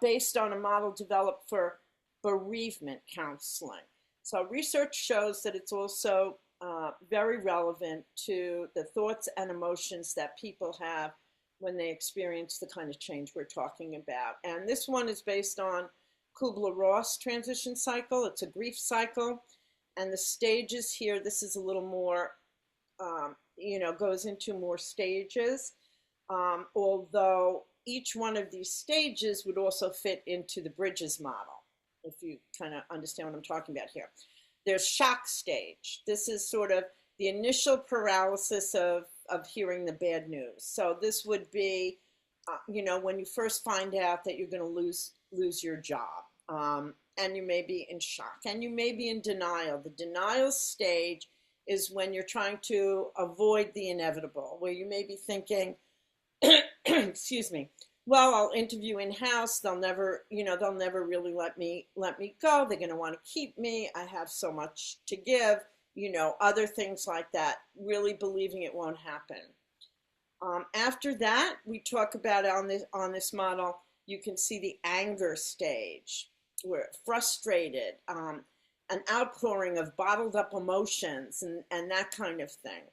based on a model developed for bereavement counseling. So research shows that it's also very relevant to the thoughts and emotions that people have when they experience the kind of change we're talking about. And this one is based on Kubler-Ross transition cycle. It's a grief cycle. And the stages here, this is a little more, goes into more stages, although each one of these stages would also fit into the Bridges model. if you kind of understand what I'm talking about here. There's shock stage. This is sort of the initial paralysis of hearing the bad news. So this would be, when you first find out that you're going to lose your job, and you may be in shock, and you may be in denial. The denial stage is when you're trying to avoid the inevitable, where you may be thinking, excuse me, well, I'll interview in-house. They'll never really let me go. They're going to want to keep me. I have so much to give, other things like that, really believing it won't happen. After that, we talk about on this model, you can see the anger stage. We're frustrated, an outpouring of bottled up emotions and that kind of thing.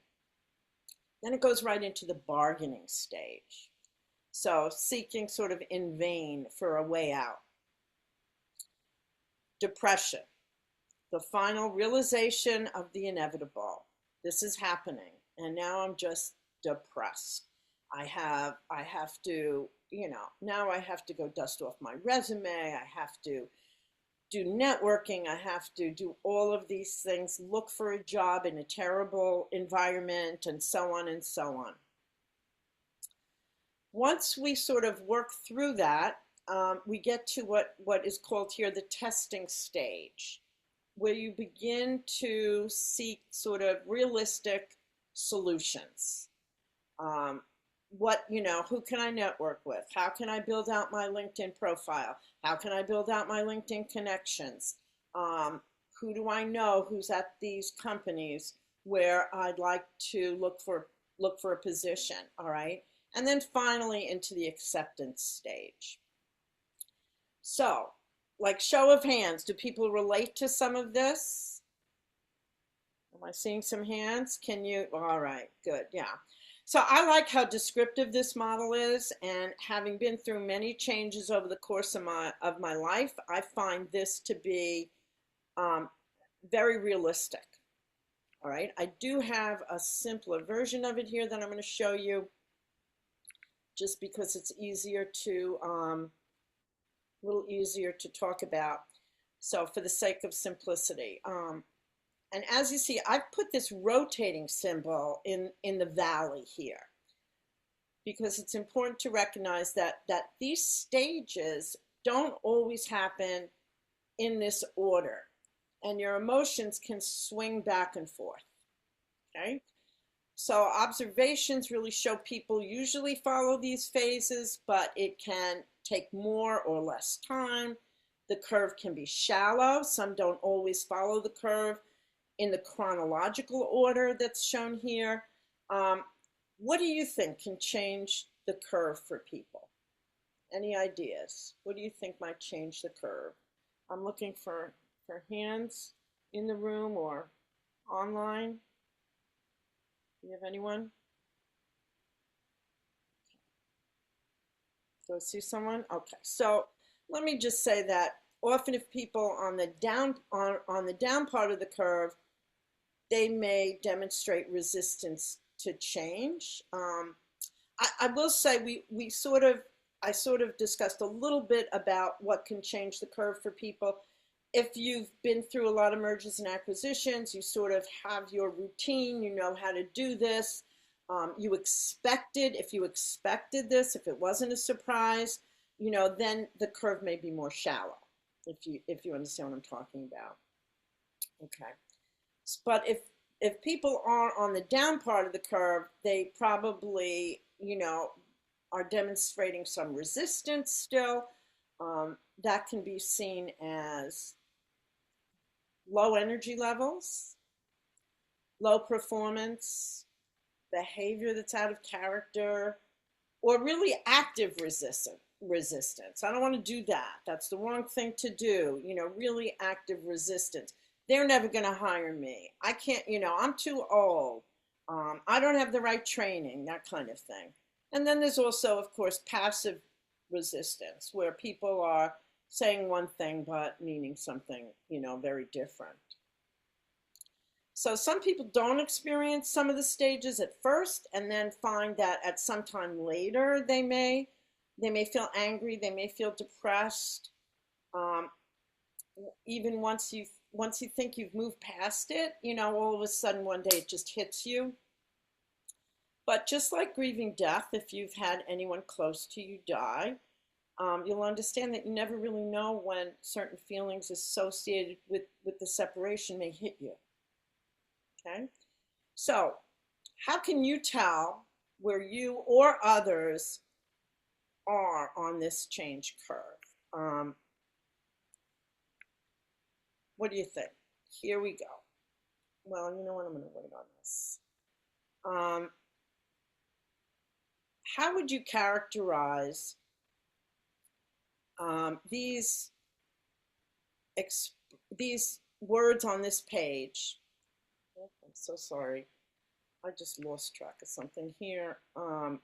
Then it goes right into the bargaining stage. So seeking sort of in vain for a way out. Depression, the final realization of the inevitable. This is happening, and now I'm just depressed. I have to, now I have to go dust off my resume. I have to do networking. I have to do all of these things, look for a job in a terrible environment, and so on and so on. Once we sort of work through that, we get to what is called here the testing stage, where you begin to seek sort of realistic solutions. Who can I network with? How can I build out my LinkedIn profile? How can I build out my LinkedIn connections? Who do I know who's at these companies where I'd like to look for a position, all right? And then finally into the acceptance stage. So, like show of hands, do people relate to some of this? Am I seeing some hands? All right, good, yeah. So I like how descriptive this model is, and having been through many changes over the course of my life, I find this to be very realistic. All right, I do have a simpler version of it here that I'm going to show you, just because it's easier to, a little easier to talk about. So for the sake of simplicity. And as you see, I've put this rotating symbol in the valley here, because it's important to recognize that these stages don't always happen in this order, and your emotions can swing back and forth, okay? So observations really show people usually follow these phases, but it can take more or less time. The curve can be shallow. Some don't always follow the curve in the chronological order that's shown here. What do you think can change the curve for people? Any ideas? What do you think might change the curve? I'm looking for hands in the room or online. Do you have anyone? Do I see someone? Okay, so let me just say that often if people on the down part of the curve, they may demonstrate resistance to change. I will say I sort of discussed a little bit about what can change the curve for people. If you've been through a lot of mergers and acquisitions, you sort of have your routine, you know how to do this. If you expected this, if it wasn't a surprise, then the curve may be more shallow, if you understand what I'm talking about. Okay. But if people are on the down part of the curve, they probably, are demonstrating some resistance still. That can be seen as low energy levels, low performance, behavior that's out of character, or really active resistance. I don't want to do that. That's the wrong thing to do. Really active resistance. They're never going to hire me. I can't, I'm too old. I don't have the right training, that kind of thing. And then there's also, of course, passive resistance, where people are saying one thing but meaning something, very different. So some people don't experience some of the stages at first, and then find that at some time later they may feel angry, they may feel depressed. even once you think you've moved past it, all of a sudden one day it just hits you. But just like grieving death, if you've had anyone close to you die, you'll understand that you never really know when certain feelings associated with the separation may hit you. Okay? So, how can you tell where you or others are on this change curve? What do you think? Here we go. Well, you know what? I'm going to wait on this. How would you characterize these words on this page? Oh, I'm so sorry. I just lost track of something here. I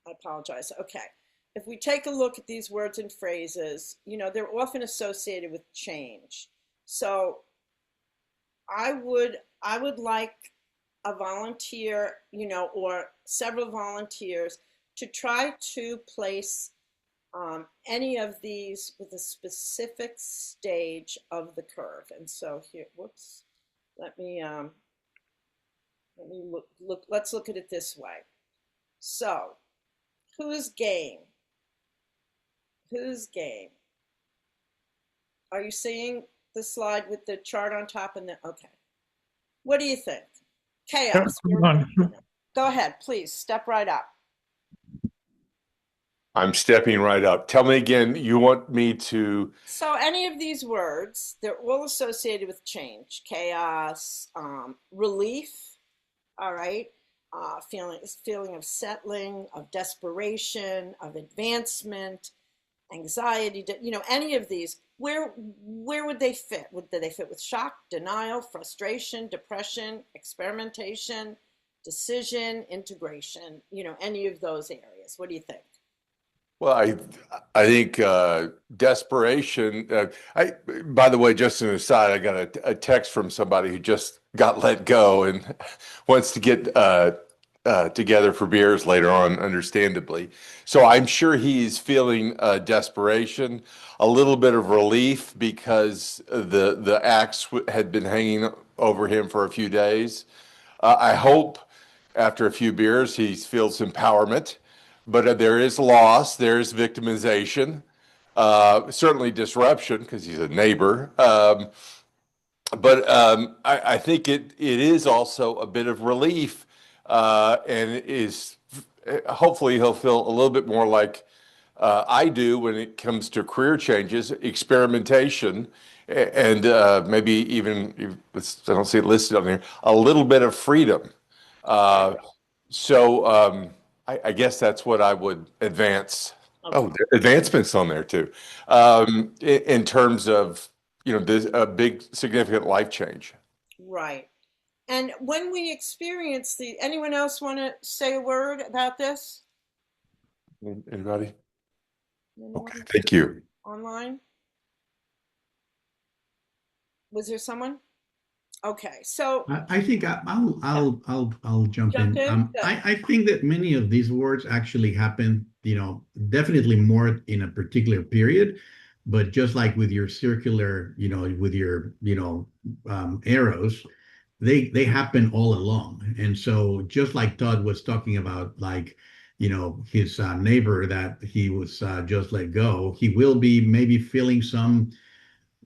apologize. Okay. If we take a look at these words and phrases, they're often associated with change. So I would like a volunteer, or several volunteers to try to place any of these with a specific stage of the curve. And so here, whoops, let me look. Let's look at it this way. So, who's game? Who's game? Are you seeing the slide with the chart on top and okay? What do you think? Chaos. Go ahead, please step right up. I'm stepping right up. Tell me again, you want me to... So any of these words, they're all associated with change, chaos, relief, all right? Feeling of settling, of desperation, of advancement, anxiety, any of these, where would they fit? Would they fit with shock, denial, frustration, depression, experimentation, decision, integration, any of those areas? What do you think? Well, I think desperation. By the way, just an aside, I got a text from somebody who just got let go and wants to get together for beers later on, understandably. So I'm sure he's feeling desperation, a little bit of relief because the axe had been hanging over him for a few days. I hope after a few beers he feels empowerment. But there is loss, there is victimization, certainly disruption because he's a neighbor. But I think it is also a bit of relief, and hopefully he'll feel a little bit more like I do when it comes to career changes, experimentation, and maybe even, I don't see it listed on here, a little bit of freedom. I guess that's what I would advance. Okay. Oh, there are advancements on there too, in terms of, this a big significant life change. Right. And when we experience anyone else want to say a word about this? Anybody? Okay, thank you. Online? Was there someone? Okay, so I think I'll jump in. I think that many of these words actually happen, definitely more in a particular period, but just like with your circular, with your, arrows, they happen all along. And so just like Todd was talking about, like, his neighbor that he was just let go, he will be maybe feeling some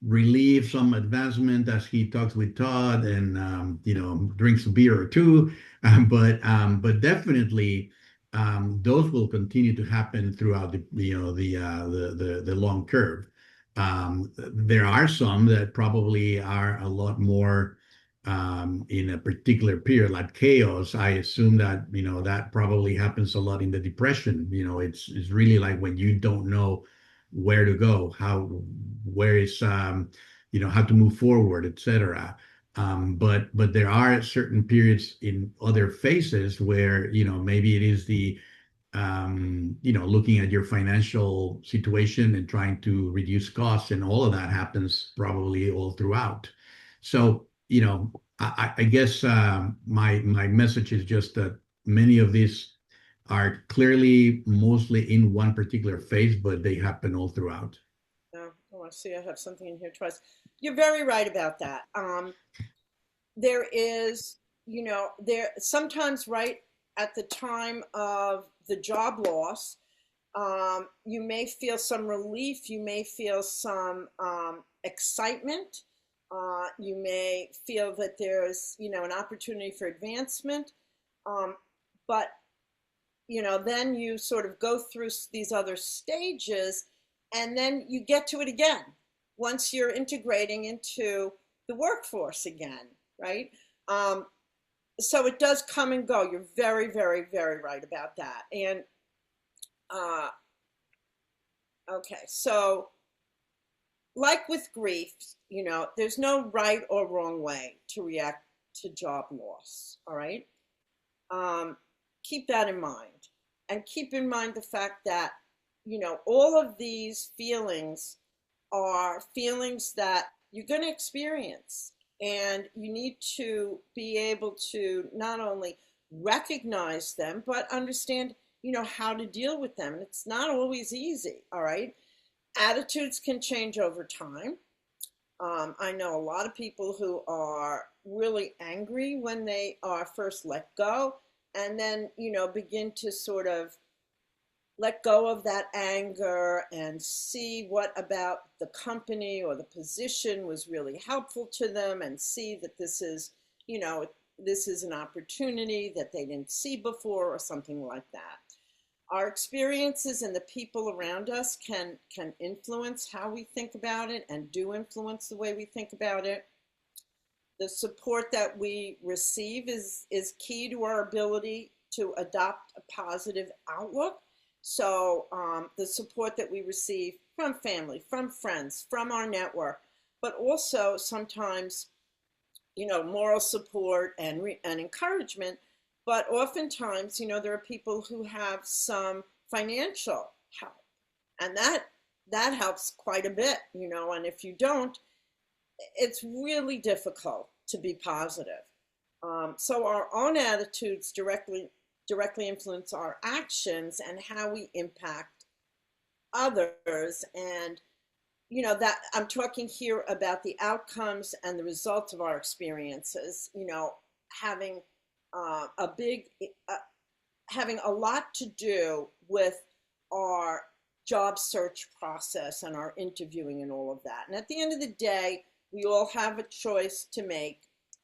relief, some advancement as he talks with Todd and drinks a beer or two. But definitely those will continue to happen throughout the long curve. There are some that probably are a lot more in a particular period, like chaos. I assume that that probably happens a lot in the depression. It's really like when you don't know where to go, how to move forward, etc. But there are certain periods in other phases where maybe it is the looking at your financial situation and trying to reduce costs, and all of that happens probably all throughout. So I guess my message is just that many of these are clearly mostly in one particular phase, but they happen all throughout. I see I have something in here twice. You're very right about that. There is, there sometimes right at the time of the job loss, you may feel some relief, you may feel some excitement, you may feel that there's, an opportunity for advancement, but then you sort of go through these other stages, and then you get to it again once you're integrating into the workforce again, right? So it does come and go. You're very, very, very right about that. And okay, so like with grief, there's no right or wrong way to react to job loss. All right. Keep that in mind, and keep in mind the fact that, all of these feelings are feelings that you're going to experience, and you need to be able to not only recognize them, but understand, how to deal with them. And it's not always easy. All right. Attitudes can change over time. I know a lot of people who are really angry when they are first let go, and then, begin to sort of let go of that anger and see what about the company or the position was really helpful to them, and see that this is, this is an opportunity that they didn't see before, or something like that. Our experiences and the people around us can influence how we think about it, and do influence the way we think about it. The support that we receive is key to our ability to adopt a positive outlook. So the support that we receive from family, from friends, from our network, but also sometimes, moral support and encouragement. But oftentimes, there are people who have some financial help, and that helps quite a bit, and if you don't, it's really difficult to be positive. So our own attitudes directly influence our actions and how we impact others. And, that I'm talking here about the outcomes and the results of our experiences, having having a lot to do with our job search process and our interviewing and all of that. And at the end of the day, we all have a choice to make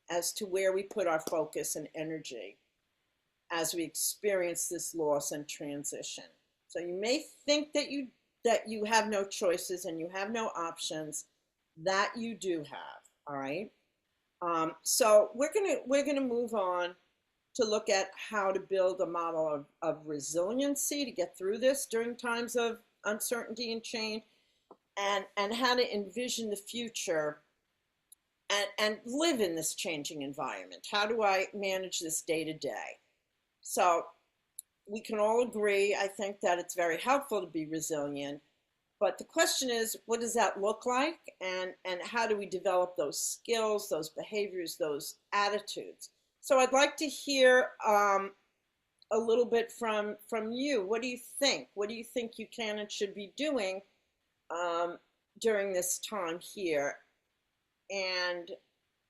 as to where we put our focus and energy as we experience this loss and transition. So you may think that you have no choices and you have no options. That you do have. All right. So we're gonna move on to look at how to build a model of resiliency to get through this during times of uncertainty and change, and how to envision the future and live in this changing environment. How do I manage this day to day? So we can all agree, I think, that it's very helpful to be resilient. But the question is, what does that look like? And how do we develop those skills, those behaviors, those attitudes? So I'd like to hear a little bit from you. What do you think? What do you think you can and should be doing during this time here? And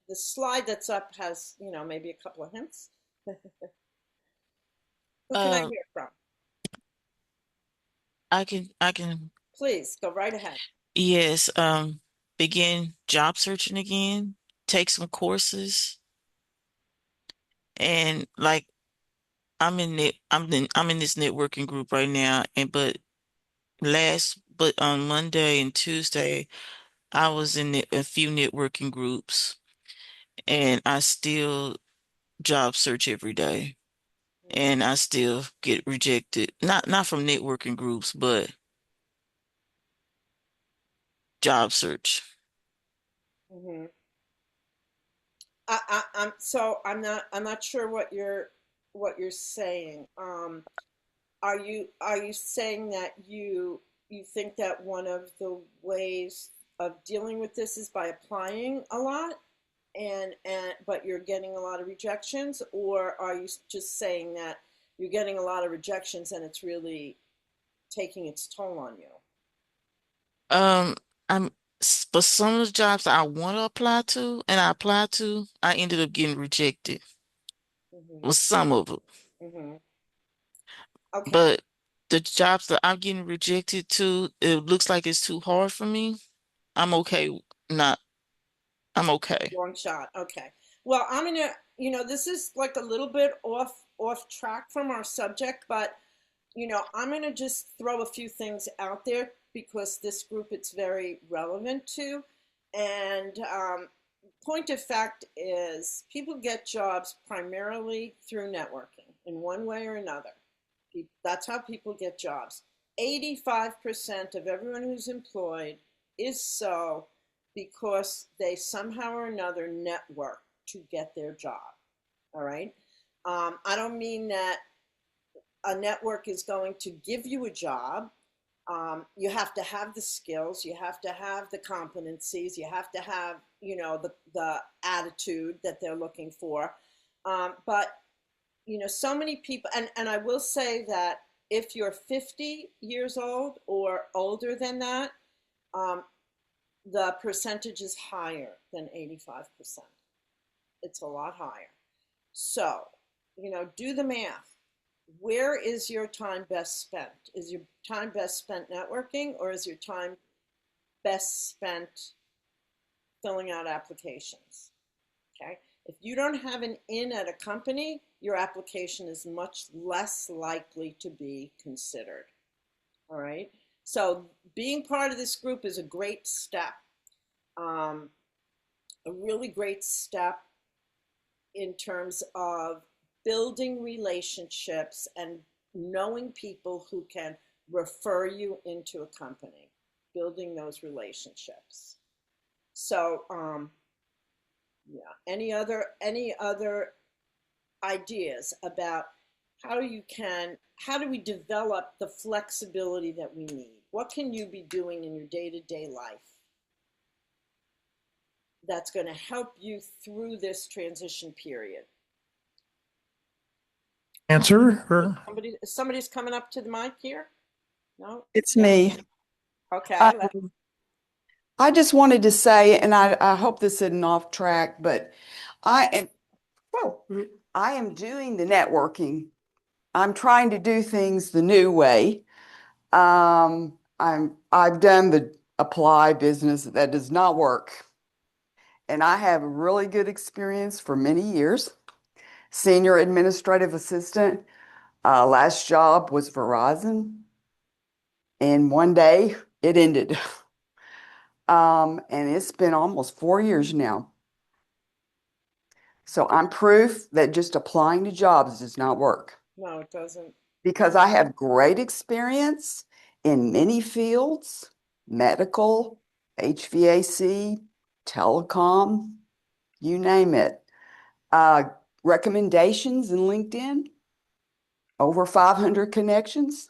the slide that's up has, maybe a couple of hints. Who can I hear from? I can. Please go right ahead. Yes. Begin job searching again. Take some courses, and like I'm in this networking group right now, but on Monday and Tuesday, I was in a few networking groups, and I still job search every day, and I still get rejected. Not from networking groups, but job search. Mm-hmm. I'm not sure what you're saying. Are you saying that you think that one of the ways of dealing with this is by applying a lot, but you're getting a lot of rejections, or are you just saying that you're getting a lot of rejections and it's really taking its toll on you? Um, I'm But some of the jobs I want to apply to and I applied to, I ended up getting rejected with some of it. Mm-hmm. Okay. But the jobs that I'm getting rejected to, it looks like it's too hard for me. I'm okay. Not, I'm okay. Long shot. Okay. Well, I'm gonna, this is like a little bit off track from our subject, but I'm gonna just throw a few things out there because this group it's very relevant to. And point of fact is people get jobs primarily through networking in one way or another. That's how people get jobs. 85% of everyone who's employed is so because they somehow or another network to get their job. All right. I don't mean that a network is going to give you a job. You have to have the skills, you have to have the competencies, you have to have, the attitude that they're looking for. But so many people, and I will say that if you're 50 years old or older than that, the percentage is higher than 85%. It's a lot higher. So, do the math. Where is your time best spent? Is your time best spent networking, or is your time best spent filling out applications? Okay. If you don't have an in at a company, your application is much less likely to be considered. All right. So being part of this group is a great step, a really great step in terms of building relationships and knowing people who can refer you into a company, building those relationships. So, yeah. Any other ideas about how do we develop the flexibility that we need? What can you be doing in your day-to-day life that's going to help you through this transition period? Answer or Somebody's coming up to the mic here? No? It's me. Okay. I just wanted to say, and I hope this isn't off track, but I am doing the networking. I'm trying to do things the new way. I've done the apply business that does not work. And I have a really good experience for many years. Senior administrative assistant. Last job was Verizon. And one day it ended. And it's been almost 4 years now. So I'm proof that just applying to jobs does not work. No, it doesn't. Because I have great experience in many fields, medical, HVAC, telecom, you name it. Recommendations in LinkedIn, over 500 connections.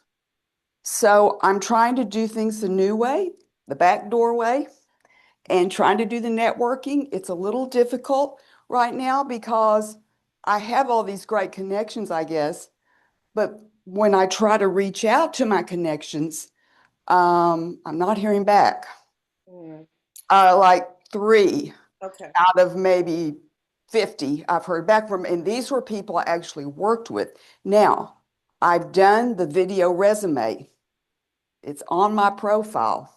So I'm trying to do things the new way, the back door way, and trying to do the networking. It's a little difficult right now because I have all these great connections, I guess, but when I try to reach out to my connections, I'm not hearing back. Like 3 out of maybe 50 I've heard back from, and these were people I actually worked with. Now, I've done the video resume. It's on my profile.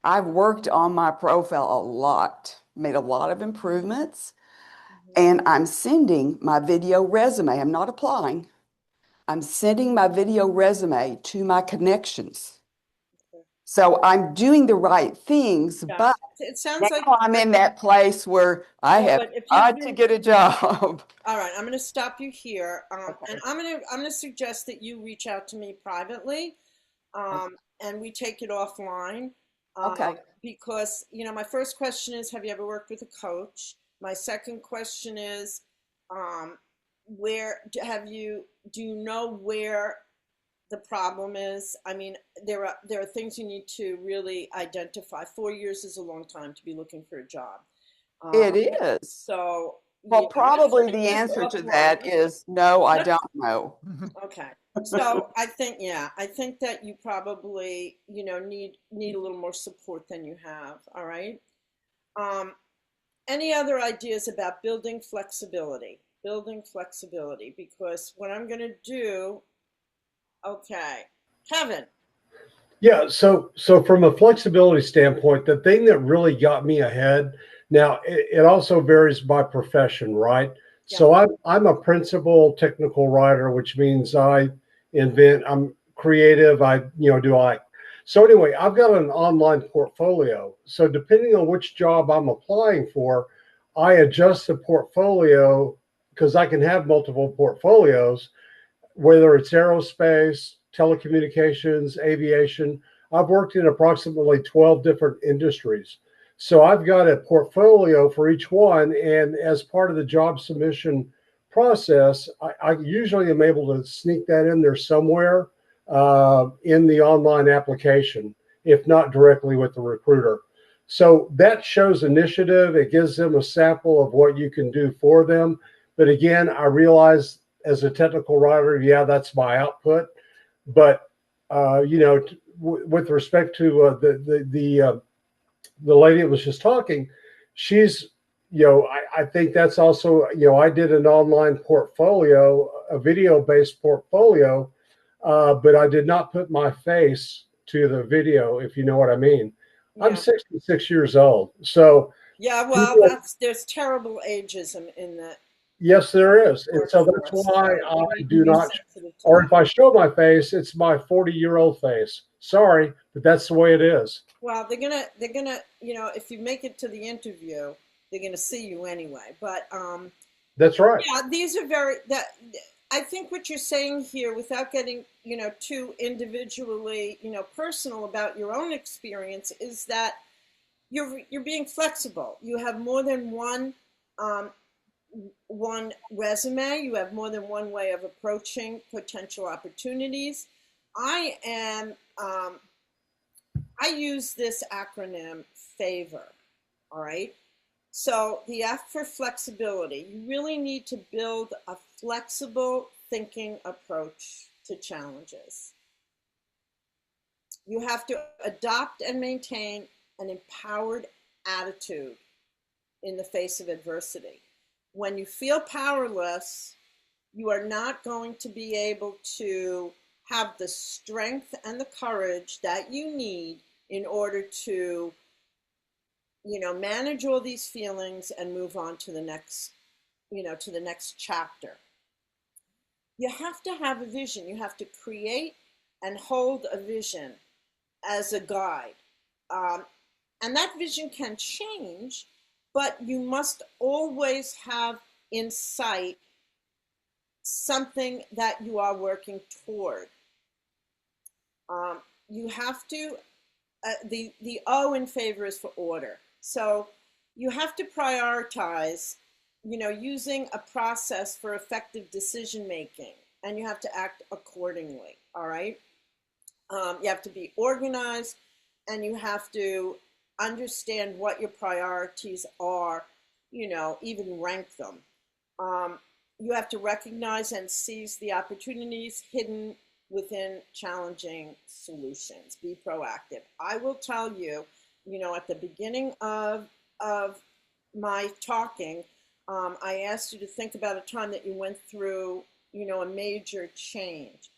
I've worked on my profile a lot, made a lot of improvements, and I'm sending my video resume. I'm not applying. I'm sending my video resume to my connections. So I'm doing the right things, but it sounds now like I'm in that place where I have got to get a job. All right, I'm going to stop you here, and I'm going to suggest that you reach out to me privately, and we take it offline. Because my first question is, have you ever worked with a coach? My second question is, do you know where the problem is? I mean, there are things you need to really identify. 4 years is a long time to be looking for a job. It is. So, Well, probably the answer to that is no, I don't know. Okay. So I think, I think that you probably, need a little more support than you have. All right. Any other ideas about building flexibility? Building flexibility, because what I'm going to do, okay, Kevin. Yeah, so from a flexibility standpoint, the thing that really got me ahead, now it also varies by profession, right? Yeah. So I'm a principal technical writer, which means I invent, I'm creative, I do I. So anyway, I've got an online portfolio. So depending on which job I'm applying for, I adjust the portfolio because I can have multiple portfolios, whether it's aerospace, telecommunications, aviation. I've worked in approximately 12 different industries. So I've got a portfolio for each one. And as part of the job submission process, I usually am able to sneak that in there somewhere in the online application, if not directly with the recruiter. So that shows initiative. It gives them a sample of what you can do for them. But again, I realize as a technical writer, that's my output. But with respect to the lady that was just talking, she's I think that's also I did an online portfolio, a video-based portfolio, but I did not put my face to the video, if you know what I mean. Yeah. I'm 66 years old, so Yeah, well, there's terrible ageism in that. yes, there is. And so that's why I do not, or if I show my face, it's my 40-year-old face. Sorry, but that's the way it is. Well, they're gonna, if you make it to the interview, they're gonna see you anyway. But that's right. Yeah, these are I think what you're saying here, without getting, too individually, personal about your own experience, is that you're being flexible. You have more than one resume. You have more than one way of approaching potential opportunities. I use this acronym FAVOR. All right. So the F for flexibility, you really need to build a flexible thinking approach to challenges. You have to adopt and maintain an empowered attitude in the face of adversity. When you feel powerless, you are not going to be able to have the strength and the courage that you need in order to, manage all these feelings and move on to the next, to the next chapter. You have to have a vision. You have to create and hold a vision as a guide. And that vision can change, but you must always have in sight something that you are working toward. You have to, the O in FAVOR is for order. So you have to prioritize, using a process for effective decision making, and you have to act accordingly. All right. You have to be organized, and you have to understand what your priorities are, even rank them. You have to recognize and seize the opportunities hidden within challenging solutions. Be proactive. I will tell you, at the beginning of my talking, I asked you to think about a time that you went through, a major change.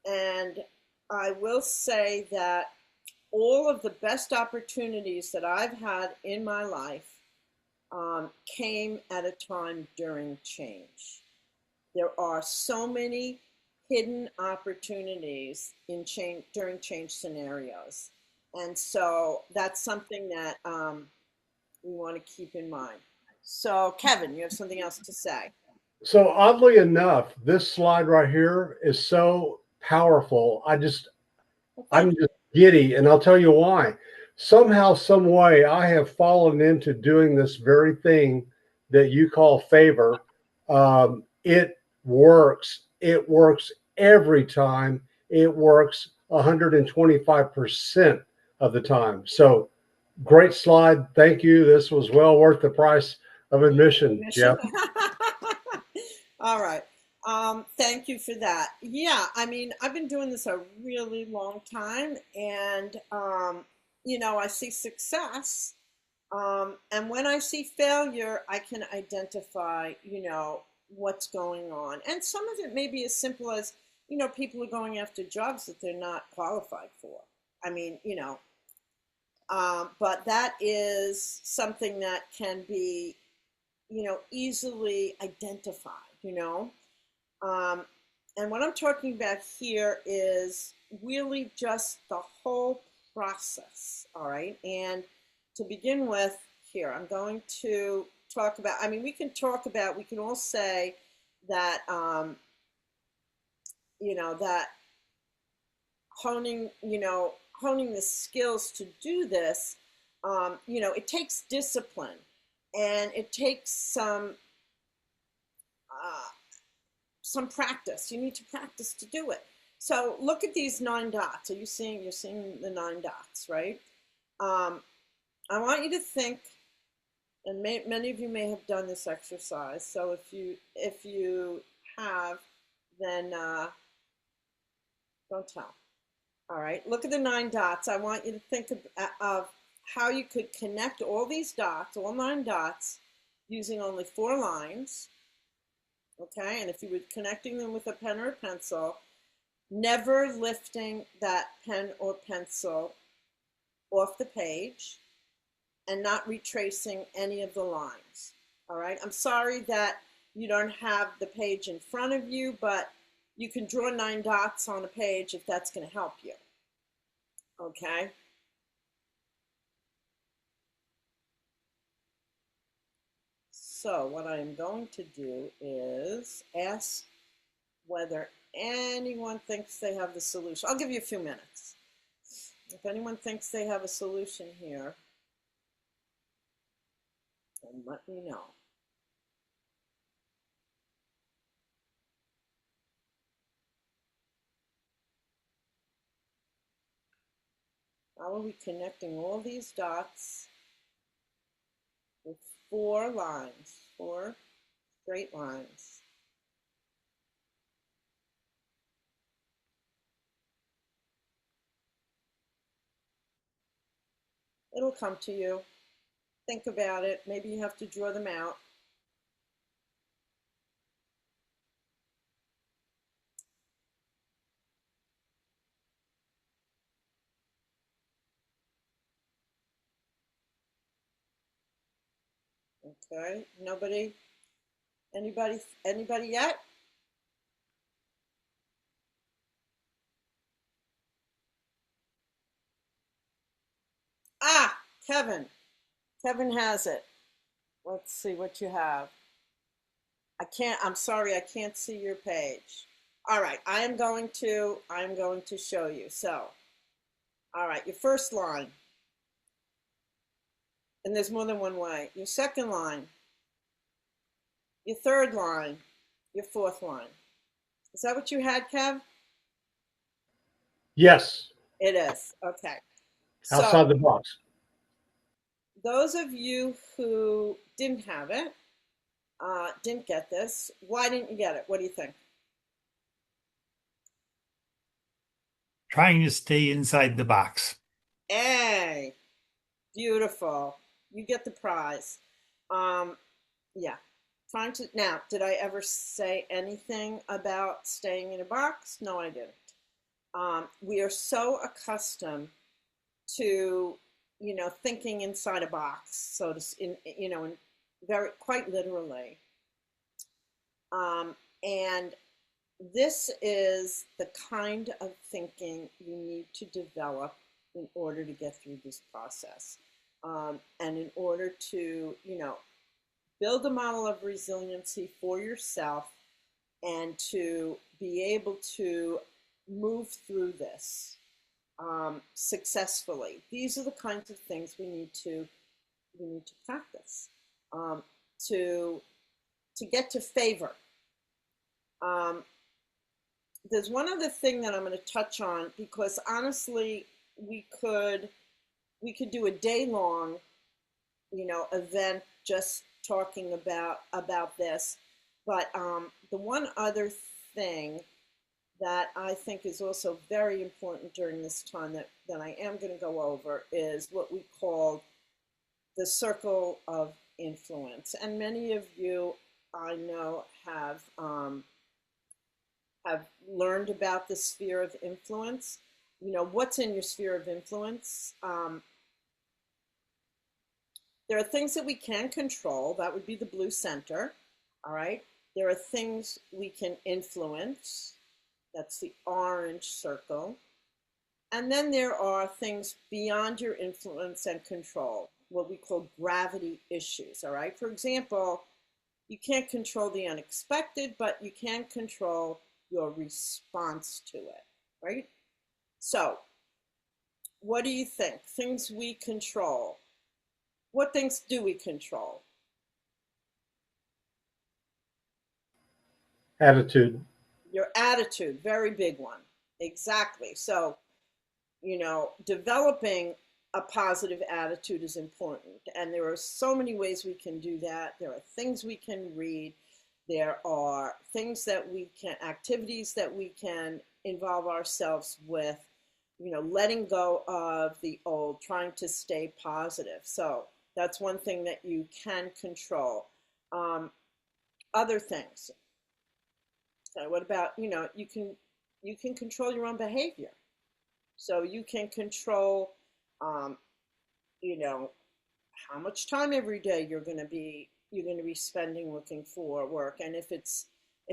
And I will say that all of the best opportunities that I've had in my life came at a time during change. There are so many hidden opportunities in change during change scenarios. And so that's something that we want to keep in mind. So Kevin, you have something else to say? So oddly enough, this slide right here is so powerful. I'm just giddy, and I'll tell you why. Somehow, some way, I have fallen into doing this very thing that you call FAVOR. It works. It works every time. It works 125% of the time. So great slide. Thank you. This was well worth the price of admission, Jeff. All right. Thank you for that. Yeah, I mean, I've been doing this a really long time, and I see success. And when I see failure, I can identify, what's going on. And some of it may be as simple as, people are going after jobs that they're not qualified for. I mean, but that is something that can be, easily identified. And what I'm talking about here is really just the whole process, all right? And to begin with, here, I'm going to talk about, I mean, we can all say that, that honing the skills to do this, it takes discipline, and it takes some practice. You need to practice to do it. So look at these 9 dots. You're seeing the 9 dots, right? I want you to think, and many of you may have done this exercise. So if you have, then don't tell. All right, look at the 9 dots. I want you to think of how you could connect all these dots, all 9 dots, using only 4 lines. Okay, and if you were connecting them with a pen or a pencil, never lifting that pen or pencil off the page, and not retracing any of the lines. All right, I'm sorry that you don't have the page in front of you, but you can draw 9 dots on a page if that's going to help you. Okay. So what I am going to do is ask whether anyone thinks they have the solution. I'll give you a few minutes. If anyone thinks they have a solution here, then let me know. How are we connecting all these dots with 4 lines, 4 straight lines? It'll come to you. Think about it. Maybe you have to draw them out. Okay, nobody? Anybody yet? Ah, Kevin. Kevin has it. Let's see what you have. I'm sorry, I can't see your page. All right, I'm going to show you. So, all right, your first line. And there's more than one way. Your second line. Your third line. Your fourth line. Is that what you had, Kev? Yes. It is. Okay. Outside the box. Those of you who didn't have it, didn't get this, why didn't you get it? What do you think? Trying to stay inside the box. Hey, beautiful. You get the prize. Yeah. Now, did I ever say anything about staying in a box? No, I didn't. We are so accustomed to, thinking inside a box, so to, very quite literally. And this is the kind of thinking you need to develop in order to get through this process. And in order to, build a model of resiliency for yourself and to be able to move through this successfully. These are the kinds of things we need to practice to get to favor. There's one other thing that I'm going to touch on, because honestly, we could do a day-long, event just talking about this. But the one other thing that I think is also very important during this time that I am going to go over is what we call the circle of influence. And many of you, I know, have learned about the sphere of influence. You know, what's in your sphere of influence? There are things that we can control. That would be the blue center. All right. There are things we can influence. That's the orange circle. And then there are things beyond your influence and control, what we call gravity issues. All right. For example, you can't control the unexpected, but you can control your response to it. Right. So, what do you think? Things we control. What things do we control? Attitude. Your attitude, very big one. Exactly. So, you know, developing a positive attitude is important. And there are so many ways we can do that. There are things we can read. There are things that we can, activities that we can involve ourselves with, you know, letting go of the old, trying to stay positive. So that's one thing that you can control. Other things. So what about, you know, you can control your own behavior. So you can control, you know, how much time every day you're going to be spending looking for work. And if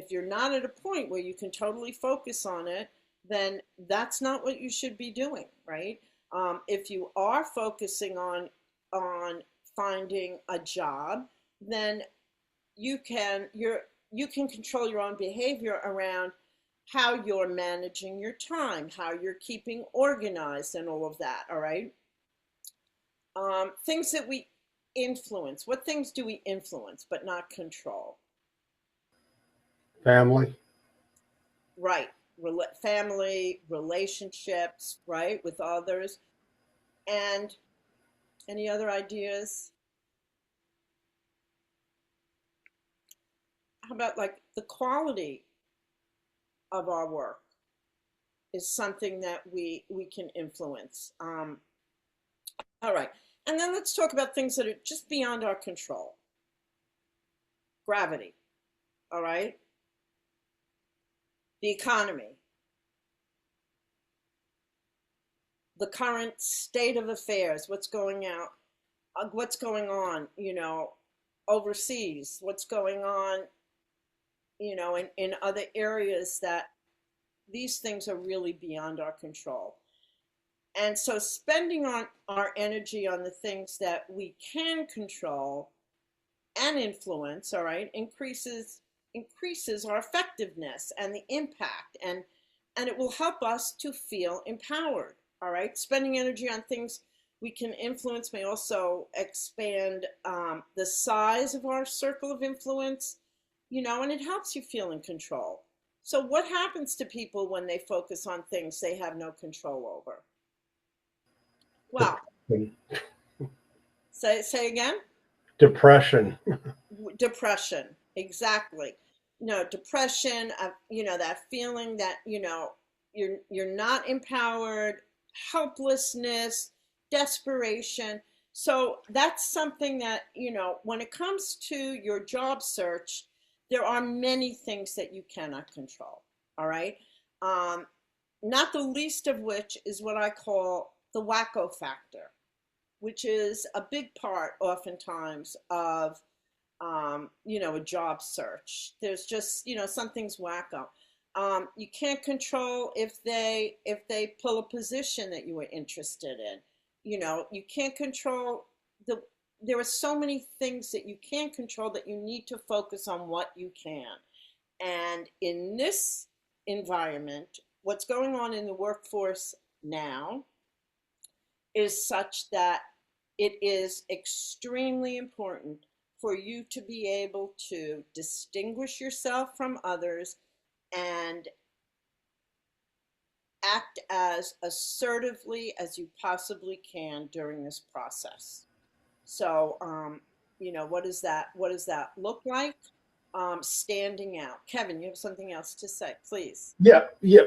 you're not at a point where you can totally focus on it, then that's not what you should be doing, right? If you are focusing on finding a job, then you can control your own behavior around how you're managing your time, how you're keeping organized, and all of that. All right. Things that we influence. What things do we influence but not control? Family. Right. Family, relationships, right, with others. And any other ideas? How about like the quality of our work is something that we can influence. All right. And then let's talk about things that are just beyond our control. Gravity. All right. The economy. The current state of affairs, what's going on, you know, overseas, what's going on, you know, in other areas, that these things are really beyond our control. And so spending our energy on the things that we can control and influence, all right, increases our effectiveness and the impact, and it will help us to feel empowered. All right, spending energy on things we can influence may also expand the size of our circle of influence, you know, and it helps you feel in control. So what happens to people when they focus on things they have no control over? Well, say again? Depression. Depression, exactly. No, depression, you know, that feeling that, you know, you're not empowered, helplessness, desperation. So that's something that, you know, when it comes to your job search, there are many things that you cannot control. All right. Not the least of which is what I call the wacko factor, which is a big part oftentimes of, you know, a job search. There's just, you know, something's wacko. You can't control if they pull a position that you were interested in. You know, you can't control there are so many things that you can't control that you need to focus on what you can. And in this environment, what's going on in the workforce now is such that it is extremely important for you to be able to distinguish yourself from others and act as assertively as you possibly can during this process. So, what does that look like? Standing out. Kevin, you have something else to say, please. Yeah, yeah.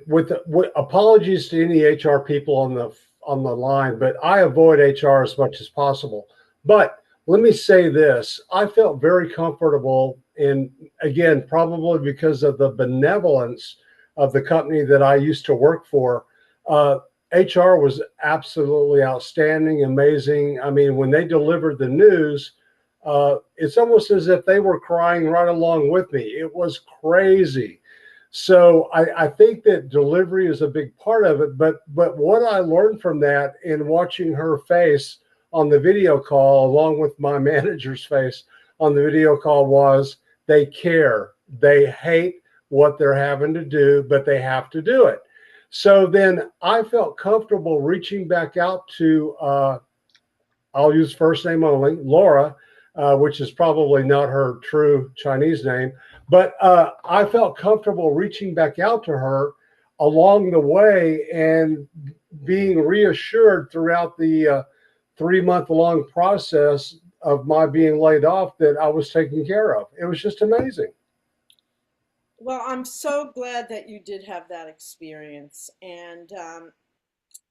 With apologies to any HR people on the line, but I avoid HR as much as possible. But let me say this: I felt very comfortable, and again, probably because of the benevolence of the company that I used to work for. HR was absolutely outstanding, amazing. I mean, when they delivered the news, it's almost as if they were crying right along with me. It was crazy. So I think that delivery is a big part of it. But what I learned from that in watching her face on the video call, along with my manager's face on the video call, was they care. They hate what they're having to do, but they have to do it. So then I felt comfortable reaching back out to, I'll use first name only, Laura, which is probably not her true Chinese name, but I felt comfortable reaching back out to her along the way and being reassured throughout the 3-month-long process of my being laid off that I was taken care of. It was just amazing. Well, I'm so glad that you did have that experience. And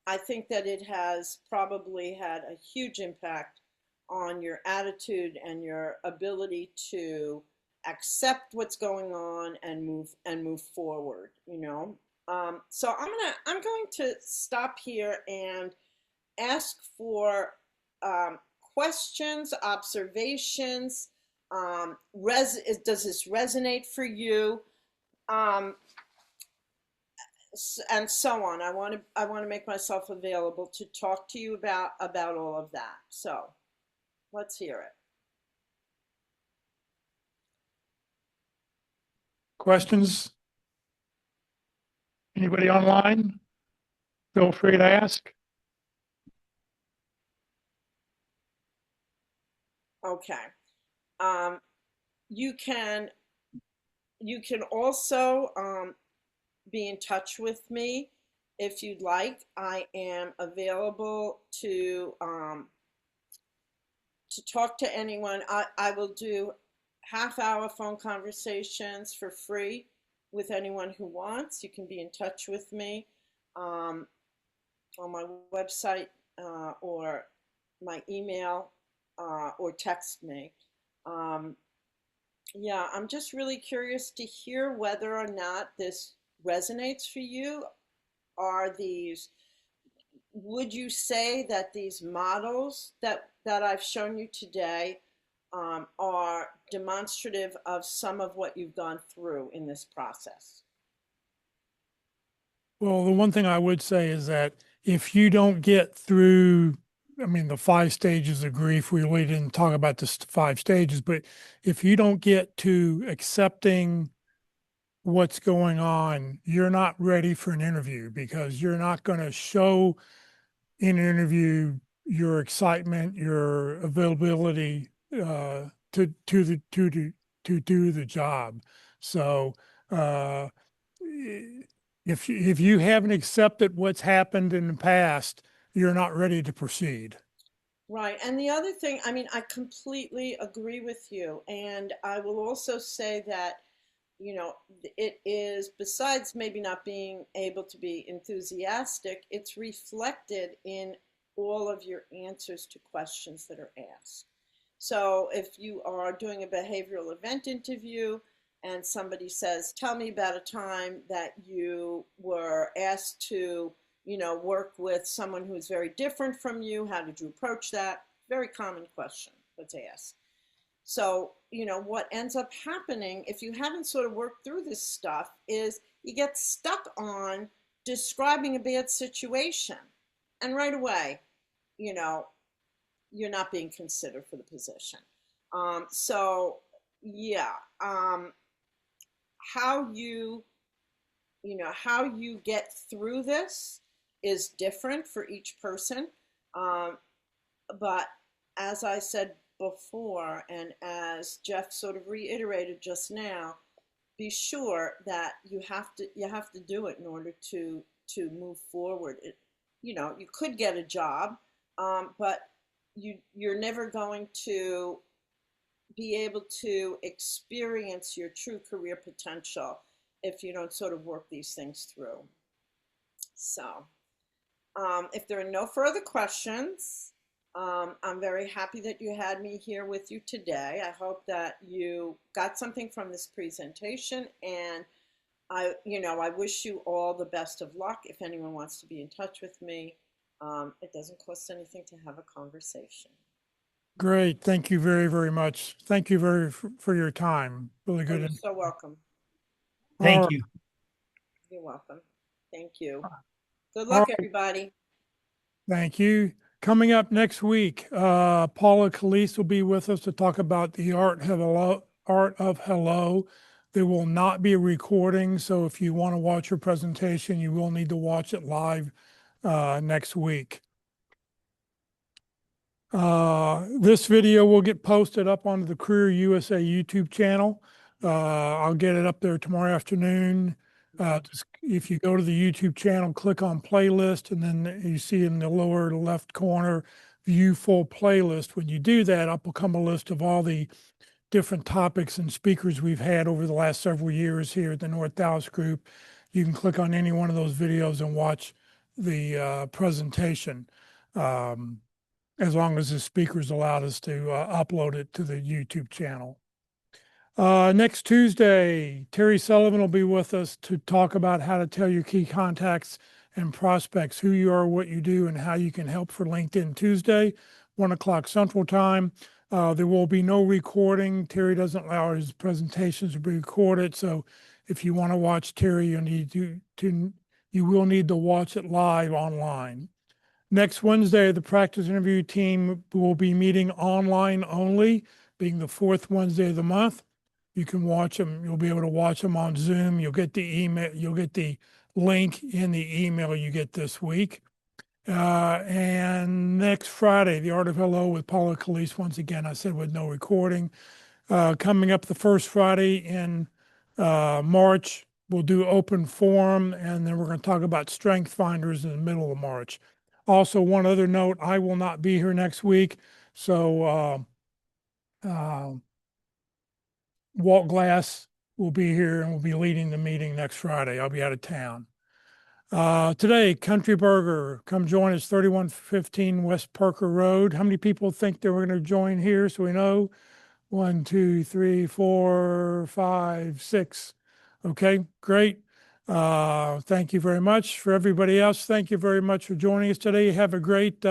I think that it has probably had a huge impact on your attitude and your ability to accept what's going on and move forward, So I'm going to stop here and ask for questions, observations. Does this resonate for you? And so on. I want to make myself available to talk to you about all of that. So let's hear it. Questions? Anybody online? Feel free to ask. Okay. You can also be in touch with me if you'd like. I am available to talk to anyone. I will do half-hour phone conversations for free with anyone who wants. You can be in touch with me on my website or my email or text me. Yeah, I'm just really curious to hear whether or not this resonates for you. Would you say that these models that I've shown you today are demonstrative of some of what you've gone through in this process? Well, the one thing I would say is that if you don't get through, I mean, the 5 stages of grief, we really didn't talk about the 5 stages, but if you don't get to accepting what's going on, you're not ready for an interview, because you're not going to show in an interview your excitement, your availability to do the job. So if you haven't accepted what's happened in the past, you're not ready to proceed. Right. And the other thing, I mean, I completely agree with you. And I will also say that, it is, besides maybe not being able to be enthusiastic, it's reflected in all of your answers to questions that are asked. So if you are doing a behavioral event interview and somebody says, tell me about a time that you were asked to, work with someone who's very different from you, how did you approach that? Very common question that's asked. So, what ends up happening if you haven't sort of worked through this stuff is you get stuck on describing a bad situation. And right away, you're not being considered for the position. So, yeah, how you get through this is different for each person. But as I said before, and as Jeff sort of reiterated just now, be sure that you have to do it in order to move forward. You could get a job, but you're never going to be able to experience your true career potential if you don't sort of work these things through. So if there are no further questions, I'm very happy that you had me here with you today. I hope that you got something from this presentation, and I wish you all the best of luck. If anyone wants to be in touch with me, it doesn't cost anything to have a conversation. Great. Thank you very, very much. Thank you for your time. Really Oh, good. you're so welcome. Thank All you. You're welcome. Thank you. Good All luck, right. everybody. Thank you. Coming up next week, Paula Calise will be with us to talk about the art of hello. There will not be a recording, so if you want to watch her presentation, you will need to watch it live next week. This video will get posted up onto the Career USA YouTube channel. I'll get it up there tomorrow afternoon. If you go to the YouTube channel, click on playlist, and then you see in the lower left corner, view full playlist. When you do that, up will come a list of all the different topics and speakers we've had over the last several years here at the North Dallas Group. You can click on any one of those videos and watch the presentation. As long as the speakers allowed us to upload it to the YouTube channel. Next Tuesday, Terry Sullivan will be with us to talk about how to tell your key contacts and prospects who you are, what you do, and how you can help for LinkedIn Tuesday, 1 o'clock Central Time. There will be no recording. Terry doesn't allow his presentations to be recorded. So if you want to watch Terry, you will need to watch it live online. Next Wednesday, the practice interview team will be meeting online only, being the fourth Wednesday of the month. You can watch them. You'll be able to watch them on Zoom. You'll get the email. You'll get the link in the email you get this week. And next Friday, the Art of Hello with Paula Calise. Once again, I said with no recording. Coming up the first Friday in March, we'll do open forum, and then we're going to talk about strength finders in the middle of March. Also, one other note, I will not be here next week. So Walt Glass will be here and will be leading the meeting next Friday. I'll be out of town. Today, Country Burger, come join us, 3115 West Parker Road. How many people think they were going to join here so we know? 1, 2, 3, 4, 5, 6. Okay, great. Thank you very much. For everybody else, thank you very much for joining us today. Have a great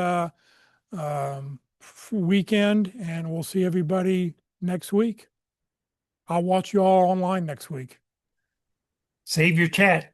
weekend, and we'll see everybody next week. I'll watch you all online next week. Save your chat.